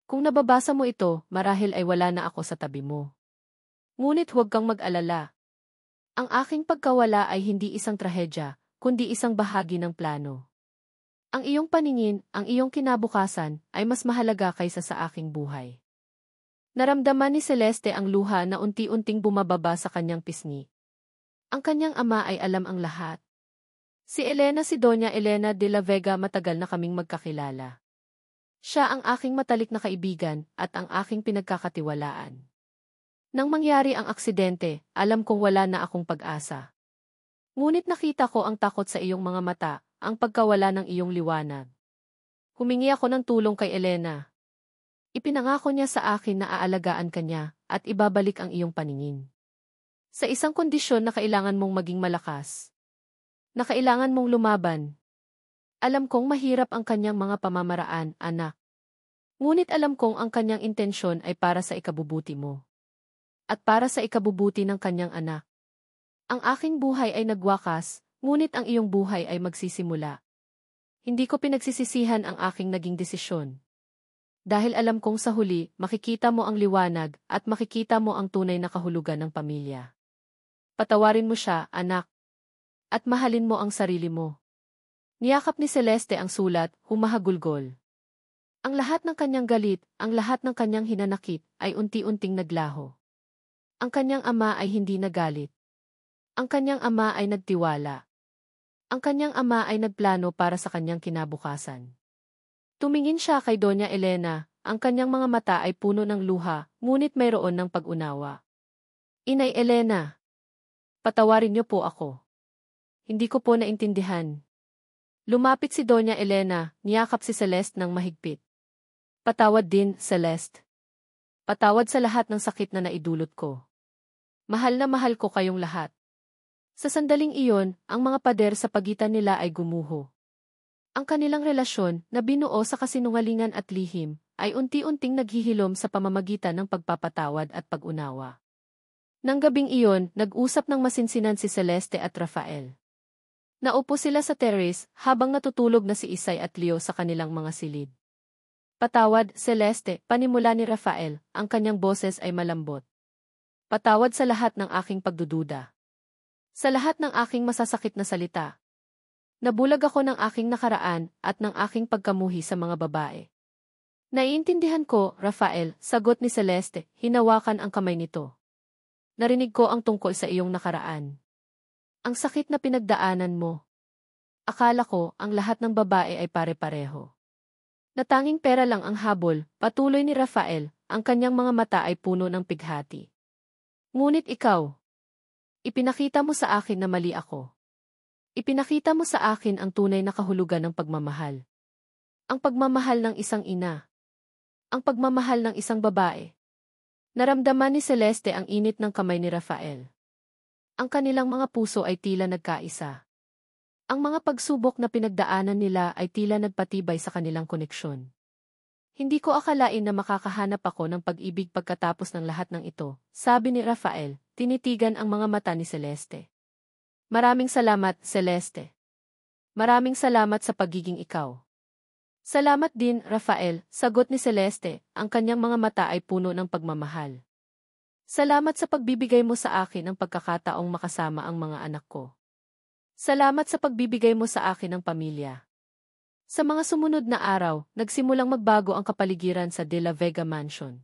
Kung nababasa mo ito, marahil ay wala na ako sa tabi mo. Ngunit huwag kang mag-alala. Ang aking pagkawala ay hindi isang trahedya, kundi isang bahagi ng plano. Ang iyong paningin, ang iyong kinabukasan, ay mas mahalaga kaysa sa aking buhay. Naramdaman ni Celeste ang luha na unti-unting bumababa sa kanyang pisngi. Ang kanyang ama ay alam ang lahat. Si Doña Elena de la Vega, matagal na kaming magkakilala. Siya ang aking matalik na kaibigan at ang aking pinagkakatiwalaan. Nang mangyari ang aksidente, alam kong wala na akong pag-asa. Ngunit nakita ko ang takot sa iyong mga mata, ang pagkawala ng iyong liwanag. Humingi ako ng tulong kay Elena. Ipinangako niya sa akin na aalagaan ka niya at ibabalik ang iyong paningin. Sa isang kondisyon na kailangan mong maging malakas. Na kailangan mong lumaban. Alam kong mahirap ang kanyang mga pamamaraan, anak. Ngunit alam kong ang kanyang intensyon ay para sa ikabubuti mo. At para sa ikabubuti ng kanyang anak. Ang aking buhay ay nagwakas, ngunit ang iyong buhay ay magsisimula. Hindi ko pinagsisisihan ang aking naging desisyon. Dahil alam kong sa huli, makikita mo ang liwanag at makikita mo ang tunay na kahulugan ng pamilya. Patawarin mo siya, anak. At mahalin mo ang sarili mo. Niyakap ni Celeste ang sulat, humahagulgol. Ang lahat ng kanyang galit, ang lahat ng kanyang hinanakit, ay unti-unting naglaho. Ang kanyang ama ay hindi nagalit. Ang kanyang ama ay nagtiwala. Ang kanyang ama ay nagplano para sa kanyang kinabukasan. Tumingin siya kay Doña Elena, ang kanyang mga mata ay puno ng luha, ngunit mayroon ng pag-unawa. Inay Elena, patawarin niyo po ako. Hindi ko po naintindihan. Lumapit si Doña Elena, niyakap si Celeste ng mahigpit. Patawad din, Celeste. Patawad sa lahat ng sakit na naidulot ko. Mahal na mahal ko kayong lahat. Sa sandaling iyon, ang mga pader sa pagitan nila ay gumuho. Ang kanilang relasyon, na binuo sa kasinungalingan at lihim, ay unti-unting naghihilom sa pamamagitan ng pagpapatawad at pag-unawa. Nang gabing iyon, nag-usap ng masinsinan si Celeste at Rafael. Naupo sila sa terrace habang natutulog na si Isay at Leo sa kanilang mga silid. Patawad, Celeste, panimula ni Rafael, ang kanyang boses ay malambot. Patawad sa lahat ng aking pagdududa. Sa lahat ng aking masasakit na salita. Nabulag ako ng aking nakaraan at ng aking pagkamuhi sa mga babae. Naiintindihan ko, Rafael, sagot ni Celeste, hinawakan ang kamay nito. Narinig ko ang tungkol sa iyong nakaraan. Ang sakit na pinagdaanan mo. Akala ko, ang lahat ng babae ay pare-pareho. Natanging pera lang ang habol, patuloy ni Rafael, ang kanyang mga mata ay puno ng pighati. Ngunit ikaw, ipinakita mo sa akin na mali ako. Ipinakita mo sa akin ang tunay na kahulugan ng pagmamahal. Ang pagmamahal ng isang ina. Ang pagmamahal ng isang babae. Naramdaman ni Celeste ang init ng kamay ni Rafael. Ang kanilang mga puso ay tila nagkaisa. Ang mga pagsubok na pinagdaanan nila ay tila nagpatibay sa kanilang koneksyon. Hindi ko akalain na makakahanap ako ng pag-ibig pagkatapos ng lahat ng ito, sabi ni Rafael, tinitigan ang mga mata ni Celeste. Maraming salamat, Celeste. Maraming salamat sa pagiging ikaw. Salamat din, Rafael, sagot ni Celeste, ang kanyang mga mata ay puno ng pagmamahal. Salamat sa pagbibigay mo sa akin ng pagkakataong makasama ang mga anak ko. Salamat sa pagbibigay mo sa akin ng pamilya. Sa mga sumunod na araw, nagsimulang magbago ang kapaligiran sa De La Vega Mansion.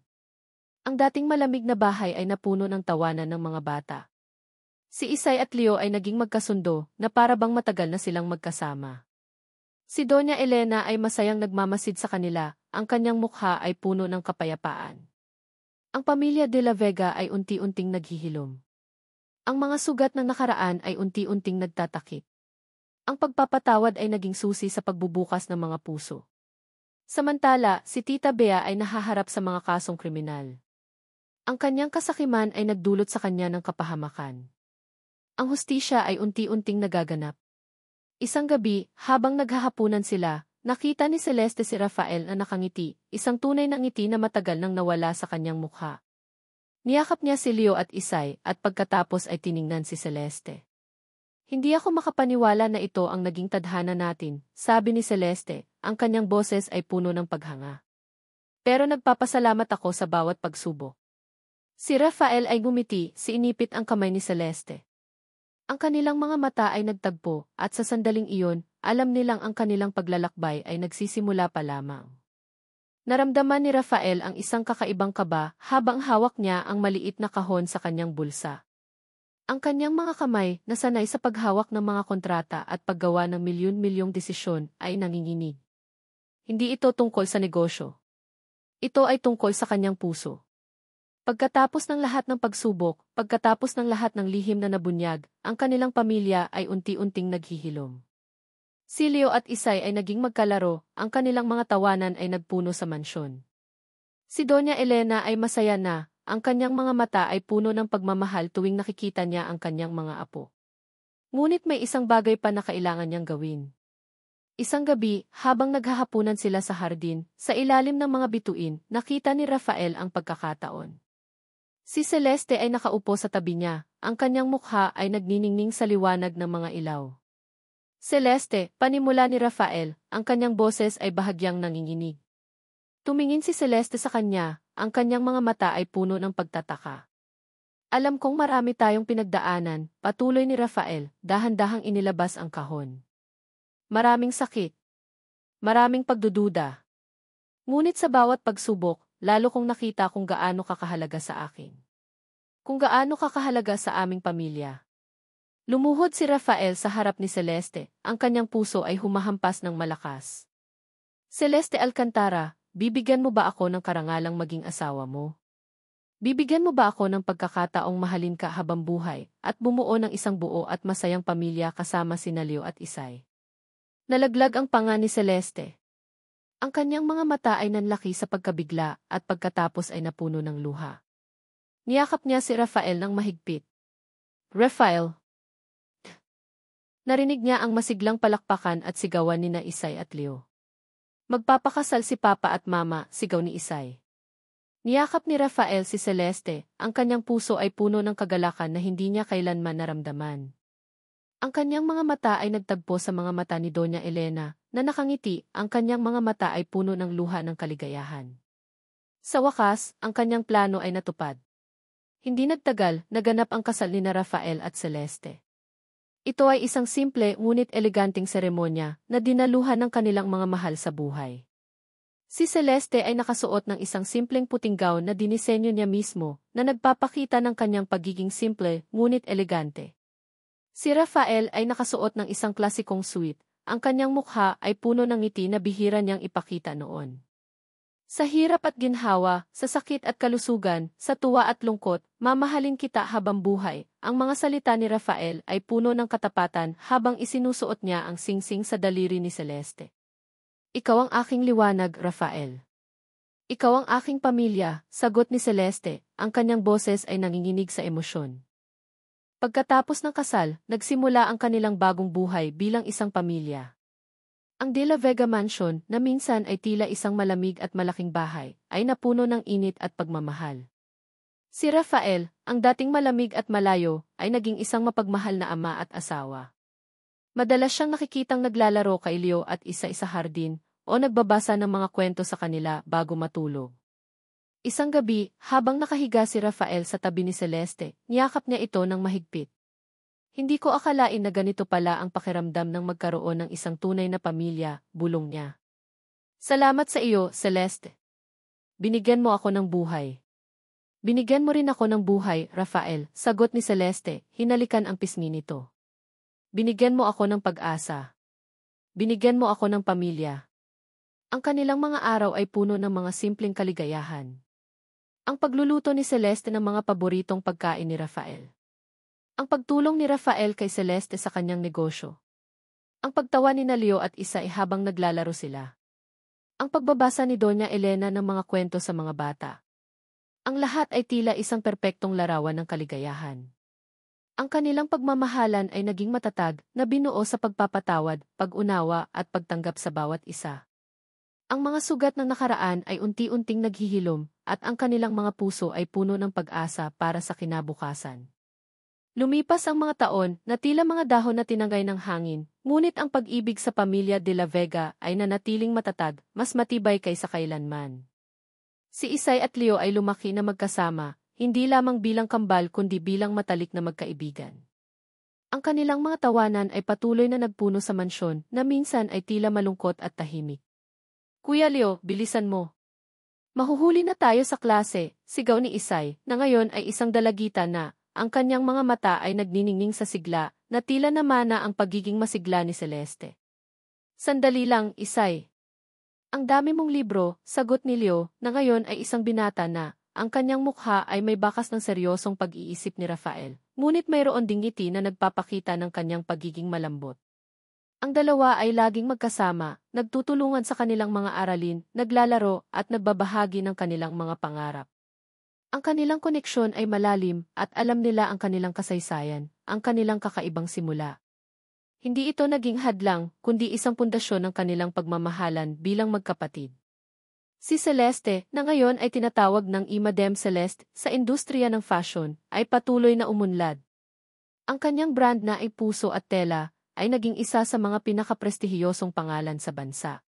Ang dating malamig na bahay ay napuno ng tawanan ng mga bata. Si Isay at Leo ay naging magkasundo na para bang matagal na silang magkasama. Si Doña Elena ay masayang nagmamasid sa kanila, ang kanyang mukha ay puno ng kapayapaan. Ang pamilya De La Vega ay unti-unting naghihilom. Ang mga sugat ng nakaraan ay unti-unting nagtatakip. Ang pagpapatawad ay naging susi sa pagbubukas ng mga puso. Samantala, si Tita Bea ay nahaharap sa mga kasong kriminal. Ang kanyang kasakiman ay nagdulot sa kanya ng kapahamakan. Ang hustisya ay unti-unting nagaganap. Isang gabi, habang naghahapunan sila, nakita ni Celeste si Rafael na nakangiti, isang tunay na ngiti na matagal nang nawala sa kanyang mukha. Niyakap niya si Leo at Isay at pagkatapos ay tiningnan si Celeste. Hindi ako makapaniwala na ito ang naging tadhana natin, sabi ni Celeste, ang kanyang boses ay puno ng paghanga. Pero nagpapasalamat ako sa bawat pagsubok. Si Rafael ay gumiti, sinipit ang kamay ni Celeste. Ang kanilang mga mata ay nagtagpo at sa sandaling iyon, alam nilang ang kanilang paglalakbay ay nagsisimula pa lamang. Naramdaman ni Rafael ang isang kakaibang kaba habang hawak niya ang maliit na kahon sa kanyang bulsa. Ang kanyang mga kamay na sanay sa paghawak ng mga kontrata at paggawa ng milyon-milyong desisyon ay nanginginig. Hindi ito tungkol sa negosyo. Ito ay tungkol sa kanyang puso. Pagkatapos ng lahat ng pagsubok, pagkatapos ng lahat ng lihim na nabunyag, ang kanilang pamilya ay unti-unting naghihilom. Si Leo at Isay ay naging magkalaro, ang kanilang mga tawanan ay nagpuno sa mansyon. Si Doña Elena ay masaya na, ang kanyang mga mata ay puno ng pagmamahal tuwing nakikita niya ang kanyang mga apo. Ngunit may isang bagay pa na kailangan niyang gawin. Isang gabi, habang naghahapunan sila sa hardin, sa ilalim ng mga bituin, nakita ni Rafael ang pagkakataon. Si Celeste ay nakaupo sa tabi niya, ang kanyang mukha ay nagniningning sa liwanag ng mga ilaw. Celeste, panimula ni Rafael, ang kanyang boses ay bahagyang nanginginig. Tumingin si Celeste sa kanya, ang kanyang mga mata ay puno ng pagtataka. Alam kong marami tayong pinagdaanan, patuloy ni Rafael, dahan-dahang inilabas ang kahon. Maraming sakit. Maraming pagdududa. Ngunit sa bawat pagsubok, lalo kong nakita kung gaano kakahalaga sa akin. Kung gaano kakahalaga sa aming pamilya. Lumuhod si Rafael sa harap ni Celeste, ang kanyang puso ay humahampas ng malakas. Celeste Alcantara, bibigyan mo ba ako ng karangalang maging asawa mo? Bibigyan mo ba ako ng pagkakataong mahalin ka habang buhay at bumuo ng isang buo at masayang pamilya kasama sina Leo at Isay? Nalaglag ang panga ni Celeste. Ang kanyang mga mata ay nanlaki sa pagkabigla at pagkatapos ay napuno ng luha. Niyakap niya si Rafael ng mahigpit. Rafael! Narinig niya ang masiglang palakpakan at sigawan ni na Isay at Leo. Magpapakasal si Papa at Mama, sigaw ni Isay. Niyakap ni Rafael si Celeste, ang kanyang puso ay puno ng kagalakan na hindi niya kailanman naramdaman. Ang kanyang mga mata ay nagtagpo sa mga mata ni Doña Elena, na nakangiti, ang kanyang mga mata ay puno ng luha ng kaligayahan. Sa wakas, ang kanyang plano ay natupad. Hindi nagtagal, naganap ang kasal ni na Rafael at Celeste. Ito ay isang simple ngunit eleganteng seremonya na dinaluhan ng kanilang mga mahal sa buhay. Si Celeste ay nakasuot ng isang simpleng puting gown na dinisenyo niya mismo na nagpapakita ng kanyang pagiging simple ngunit elegante. Si Rafael ay nakasuot ng isang klasikong suit, ang kanyang mukha ay puno ng ngiti na bihira niyang ipakita noon. Sa hirap at ginhawa, sa sakit at kalusugan, sa tuwa at lungkot, mamahalin kita habang buhay, ang mga salita ni Rafael ay puno ng katapatan habang isinusuot niya ang singsing sa daliri ni Celeste. Ikaw ang aking liwanag, Rafael. Ikaw ang aking pamilya, sagot ni Celeste, ang kanyang boses ay nanginginig sa emosyon. Pagkatapos ng kasal, nagsimula ang kanilang bagong buhay bilang isang pamilya. Ang De La Vega Mansion, na minsan ay tila isang malamig at malaking bahay, ay napuno ng init at pagmamahal. Si Rafael, ang dating malamig at malayo, ay naging isang mapagmahal na ama at asawa. Madalas siyang nakikitang naglalaro kay Leo at Isay sa hardin, o nagbabasa ng mga kwento sa kanila bago matulog. Isang gabi, habang nakahiga si Rafael sa tabi ni Celeste, niyakap niya ito ng mahigpit. Hindi ko akalain na ganito pala ang pakiramdam ng magkaroon ng isang tunay na pamilya, bulong niya. Salamat sa iyo, Celeste. Binigyan mo ako ng buhay. Binigyan mo rin ako ng buhay, Rafael, sagot ni Celeste, hinalikan ang pisngi nito. Binigyan mo ako ng pag-asa. Binigyan mo ako ng pamilya. Ang kanilang mga araw ay puno ng mga simpleng kaligayahan. Ang pagluluto ni Celeste ng mga paboritong pagkain ni Rafael. Ang pagtulong ni Rafael kay Celeste sa kanyang negosyo. Ang pagtawa ni Leo at Isay habang naglalaro sila. Ang pagbabasa ni Doña Elena ng mga kwento sa mga bata. Ang lahat ay tila isang perpektong larawan ng kaligayahan. Ang kanilang pagmamahalan ay naging matatag na binuo sa pagpapatawad, pag-unawa at pagtanggap sa bawat isa. Ang mga sugat ng nakaraan ay unti-unting naghihilom at ang kanilang mga puso ay puno ng pag-asa para sa kinabukasan. Lumipas ang mga taon na tila mga dahon na tinangay ng hangin, ngunit ang pag-ibig sa pamilya de la Vega ay nanatiling matatag, mas matibay kaysa kailanman. Si Isay at Leo ay lumaki na magkasama, hindi lamang bilang kambal kundi bilang matalik na magkaibigan. Ang kanilang mga tawanan ay patuloy na nagpuno sa mansyon na minsan ay tila malungkot at tahimik. Kuya Leo, bilisan mo. Mahuhuli na tayo sa klase, sigaw ni Isay, na ngayon ay isang dalagita na, ang kanyang mga mata ay nagniningning sa sigla, na tila namana ang pagiging masigla ni Celeste. Sandali lang, Isay. Ang dami mong libro, sagot ni Leo, na ngayon ay isang binata na, ang kanyang mukha ay may bakas ng seryosong pag-iisip ni Rafael, ngunit mayroon ding ngiti na nagpapakita ng kanyang pagiging malambot. Ang dalawa ay laging magkasama, nagtutulungan sa kanilang mga aralin, naglalaro at nagbabahagi ng kanilang mga pangarap. Ang kanilang koneksyon ay malalim at alam nila ang kanilang kasaysayan, ang kanilang kakaibang simula. Hindi ito naging hadlang, kundi isang pundasyon ng kanilang pagmamahalan bilang magkapatid. Si Celeste, na ngayon ay tinatawag ng Madame Celeste sa industriya ng fashion, ay patuloy na umunlad. Ang kanyang brand na ay puso at tela, ay naging isa sa mga pinakaprestihiyosong pangalan sa bansa.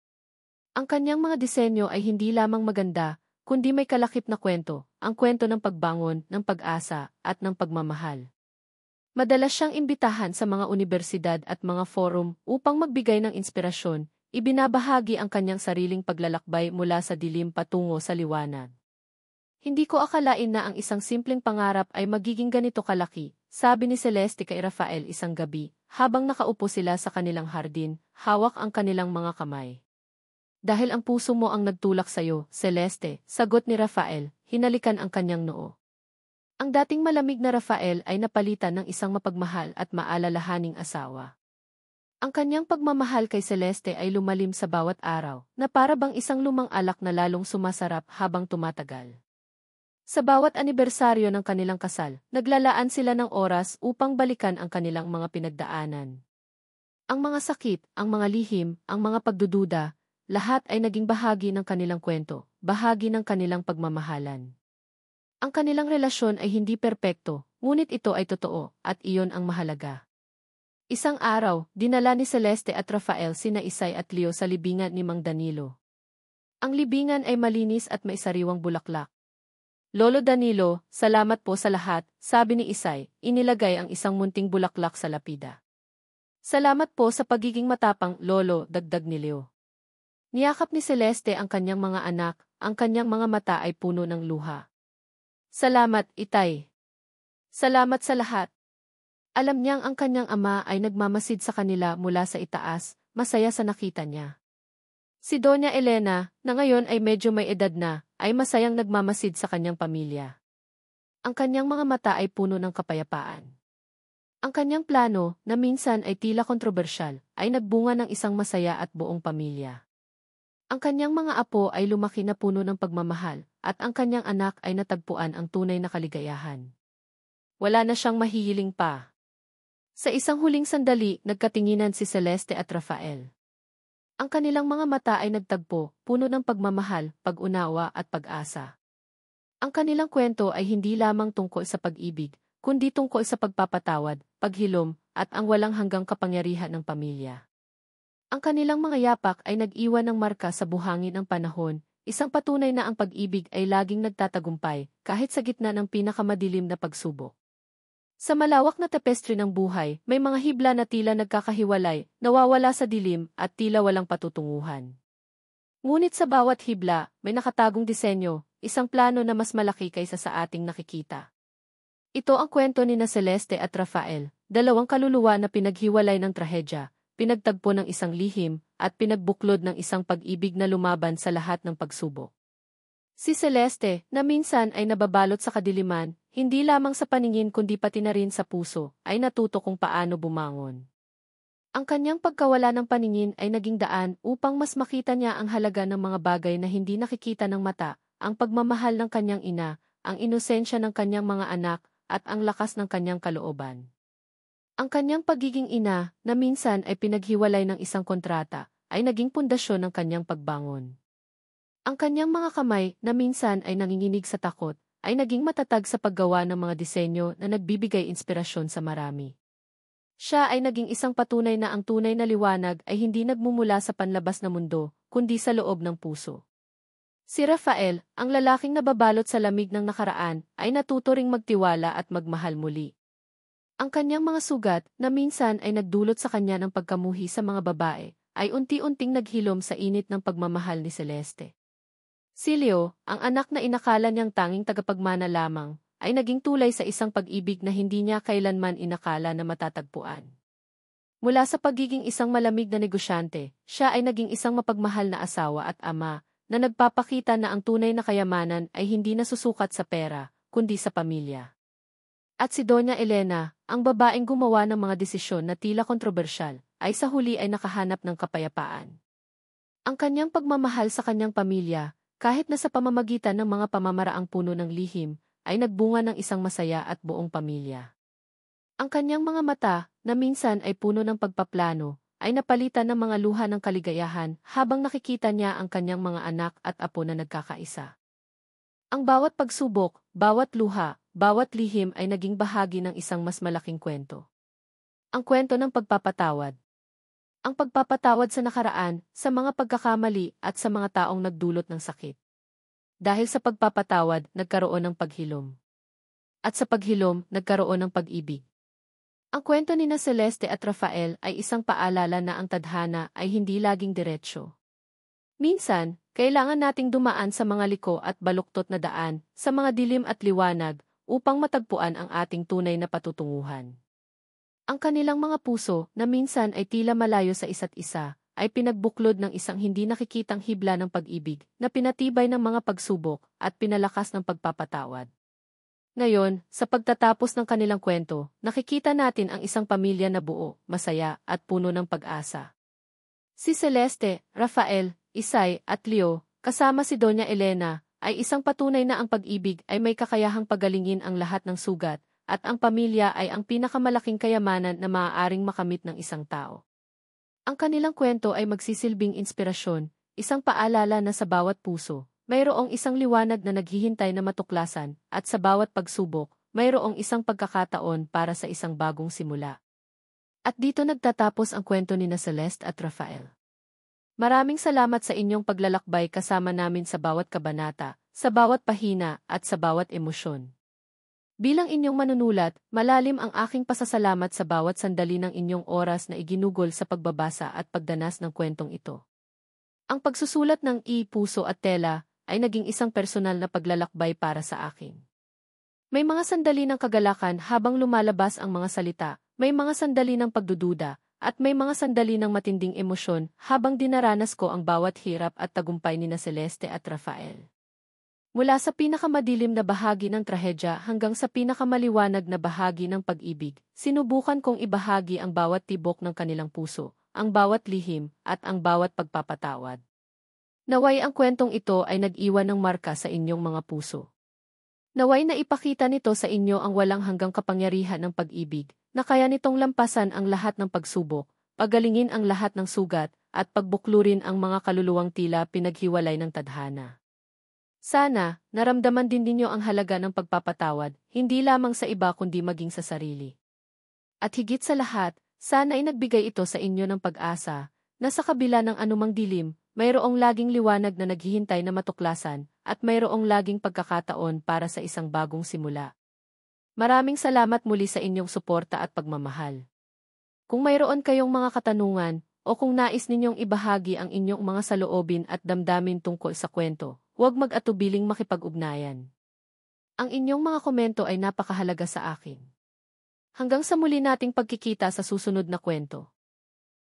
Ang kanyang mga disenyo ay hindi lamang maganda, kundi may kalakip na kwento, ang kwento ng pagbangon, ng pag-asa, at ng pagmamahal. Madalas siyang imbitahan sa mga unibersidad at mga forum upang magbigay ng inspirasyon, ibinabahagi ang kanyang sariling paglalakbay mula sa dilim patungo sa liwanag. Hindi ko akalain na ang isang simpleng pangarap ay magiging ganito kalaki, sabi ni Celeste kay Rafael isang gabi, habang nakaupo sila sa kanilang hardin, hawak ang kanilang mga kamay. Dahil ang puso mo ang nagtulak sa'yo, Celeste, sagot ni Rafael, hinalikan ang kanyang noo. Ang dating malamig na Rafael ay napalitan ng isang mapagmahal at maalalahaning asawa. Ang kanyang pagmamahal kay Celeste ay lumalim sa bawat araw, na para bang isang lumang alak na lalong sumasarap habang tumatagal. Sa bawat anibersaryo ng kanilang kasal, naglalaan sila ng oras upang balikan ang kanilang mga pinagdaanan. Ang mga sakit, ang mga lihim, ang mga pagdududa, lahat ay naging bahagi ng kanilang kwento, bahagi ng kanilang pagmamahalan. Ang kanilang relasyon ay hindi perpekto, ngunit ito ay totoo, at iyon ang mahalaga. Isang araw, dinala ni Celeste at Rafael sina Isay at Leo sa libingan ni Mang Danilo. Ang libingan ay malinis at may sariwang bulaklak. Lolo Danilo, salamat po sa lahat, sabi ni Isay, inilagay ang isang munting bulaklak sa lapida. Salamat po sa pagiging matapang, Lolo, dagdag ni Leo. Niyakap ni Celeste ang kanyang mga anak, ang kanyang mga mata ay puno ng luha. Salamat, Itay. Salamat sa lahat. Alam niyang ang kanyang ama ay nagmamasid sa kanila mula sa itaas, masaya sa nakita niya. Si Doña Elena, na ngayon ay medyo may edad na, ay masayang nagmamasid sa kanyang pamilya. Ang kanyang mga mata ay puno ng kapayapaan. Ang kanyang plano, na minsan ay tila kontrobersyal, ay nagbunga ng isang masaya at buong pamilya. Ang kanyang mga apo ay lumaki na puno ng pagmamahal, at ang kanyang anak ay natagpuan ang tunay na kaligayahan. Wala na siyang mahihiling pa. Sa isang huling sandali, nagkatinginan si Celeste at Rafael. Ang kanilang mga mata ay nagtagpo, puno ng pagmamahal, pag-unawa at pag-asa. Ang kanilang kwento ay hindi lamang tungkol sa pag-ibig, kundi tungkol sa pagpapatawad, paghilom, at ang walang hanggang kapangyarihan ng pamilya. Ang kanilang mga yapak ay nag-iwan ng marka sa buhangin ng panahon, isang patunay na ang pag-ibig ay laging nagtatagumpay, kahit sa gitna ng pinakamadilim na pagsubok. Sa malawak na tapestry ng buhay, may mga hibla na tila nagkakahiwalay, nawawala sa dilim, at tila walang patutunguhan. Ngunit sa bawat hibla, may nakatagong disenyo, isang plano na mas malaki kaysa sa ating nakikita. Ito ang kwento ni na Celeste at Rafael, dalawang kaluluwa na pinaghiwalay ng trahedya, pinagtagpo ng isang lihim, at pinagbuklod ng isang pag-ibig na lumaban sa lahat ng pagsubok. Si Celeste, na minsan ay nababalot sa kadiliman, hindi lamang sa paningin kundi pati na rin sa puso, ay natuto kung paano bumangon. Ang kanyang pagkawala ng paningin ay naging daan upang mas makita niya ang halaga ng mga bagay na hindi nakikita ng mata, ang pagmamahal ng kanyang ina, ang inosensya ng kanyang mga anak, at ang lakas ng kanyang kalooban. Ang kanyang pagiging ina, na minsan ay pinaghiwalay ng isang kontrata, ay naging pundasyon ng kanyang pagbangon. Ang kanyang mga kamay, na minsan ay nanginginig sa takot, ay naging matatag sa paggawa ng mga disenyo na nagbibigay inspirasyon sa marami. Siya ay naging isang patunay na ang tunay na liwanag ay hindi nagmumula sa panlabas na mundo, kundi sa loob ng puso. Si Rafael, ang lalaking nababalot sa lamig ng nakaraan, ay natuto ring magtiwala at magmahal muli. Ang kanyang mga sugat, na minsan ay nagdulot sa kanya ng pagkamuhi sa mga babae, ay unti-unting naghilom sa init ng pagmamahal ni Celeste. Si Leo, ang anak na inakala niyang tanging tagapagmana lamang, ay naging tulay sa isang pag-ibig na hindi niya kailanman inakala na matatagpuan. Mula sa pagiging isang malamig na negosyante, siya ay naging isang mapagmahal na asawa at ama, na nagpapakita na ang tunay na kayamanan ay hindi nasusukat sa pera, kundi sa pamilya. At si Doña Elena, ang babaeng gumawa ng mga desisyon na tila kontrobersyal, ay sa huli ay nakahanap ng kapayapaan. Ang kanyang pagmamahal sa kanyang pamilya, kahit na sa pamamagitan ng mga pamamaraang puno ng lihim, ay nagbunga ng isang masaya at buong pamilya. Ang kanyang mga mata, na minsan ay puno ng pagpaplano, ay napalitan ng mga luha ng kaligayahan habang nakikita niya ang kanyang mga anak at apo na nagkakaisa. Ang bawat pagsubok, bawat luha, bawat lihim ay naging bahagi ng isang mas malaking kwento. Ang kwento ng pagpapatawad. Ang pagpapatawad sa nakaraan, sa mga pagkakamali at sa mga taong nagdulot ng sakit. Dahil sa pagpapatawad, nagkaroon ng paghilom. At sa paghilom, nagkaroon ng pag-ibig. Ang kwento ni na Celeste at Rafael ay isang paalala na ang tadhana ay hindi laging diretsyo. Minsan, kailangan nating dumaan sa mga liko at baluktot na daan, sa mga dilim at liwanag, upang matagpuan ang ating tunay na patutunguhan. Ang kanilang mga puso, na minsan ay tila malayo sa isa't isa, ay pinagbuklod ng isang hindi nakikitang hibla ng pag-ibig, na pinatibay ng mga pagsubok at pinalakas ng pagpapatawad. Ngayon, sa pagtatapos ng kanilang kwento, nakikita natin ang isang pamilya na buo, masaya, at puno ng pag-asa. Si Celeste, Rafael, Isay, at Leo, kasama si Doña Elena, ay isang patunay na ang pag-ibig ay may kakayahang pagalingin ang lahat ng sugat, at ang pamilya ay ang pinakamalaking kayamanan na maaaring makamit ng isang tao. Ang kanilang kwento ay magsisilbing inspirasyon, isang paalala na sa bawat puso, mayroong isang liwanag na naghihintay na matuklasan, at sa bawat pagsubok, mayroong isang pagkakataon para sa isang bagong simula. At dito nagtatapos ang kwento ni na Celeste at Rafael. Maraming salamat sa inyong paglalakbay kasama namin sa bawat kabanata, sa bawat pahina, at sa bawat emosyon. Bilang inyong manunulat, malalim ang aking pasasalamat sa bawat sandali ng inyong oras na iginugol sa pagbabasa at pagdanas ng kwentong ito. Ang pagsusulat ng puso at tela ay naging isang personal na paglalakbay para sa akin. May mga sandali ng kagalakan habang lumalabas ang mga salita, may mga sandali ng pagdududa, at may mga sandali ng matinding emosyon habang dinaranas ko ang bawat hirap at tagumpay ni na Celeste at Rafael. Mula sa pinakamadilim na bahagi ng trahedya hanggang sa pinakamaliwanag na bahagi ng pag-ibig, sinubukan kong ibahagi ang bawat tibok ng kanilang puso, ang bawat lihim, at ang bawat pagpapatawad. Naway ang kwentong ito ay nag-iwan ng marka sa inyong mga puso. Naway na ipakita nito sa inyo ang walang hanggang kapangyarihan ng pag-ibig, na kaya nitong lampasan ang lahat ng pagsubok, pagalingin ang lahat ng sugat, at pagbuklurin ang mga kaluluwang tila pinaghiwalay ng tadhana. Sana, naramdaman din ninyo ang halaga ng pagpapatawad, hindi lamang sa iba kundi maging sa sarili. At higit sa lahat, sana ay nagbigay ito sa inyo ng pag-asa, na sa kabila ng anumang dilim, mayroong laging liwanag na naghihintay na matuklasan, at mayroong laging pagkakataon para sa isang bagong simula. Maraming salamat muli sa inyong suporta at pagmamahal. Kung mayroon kayong mga katanungan, o kung nais ninyong ibahagi ang inyong mga saloobin at damdamin tungkol sa kwento, huwag mag-atubiling makipag-ugnayan. Ang inyong mga komento ay napakahalaga sa akin. Hanggang sa muli nating pagkikita sa susunod na kwento.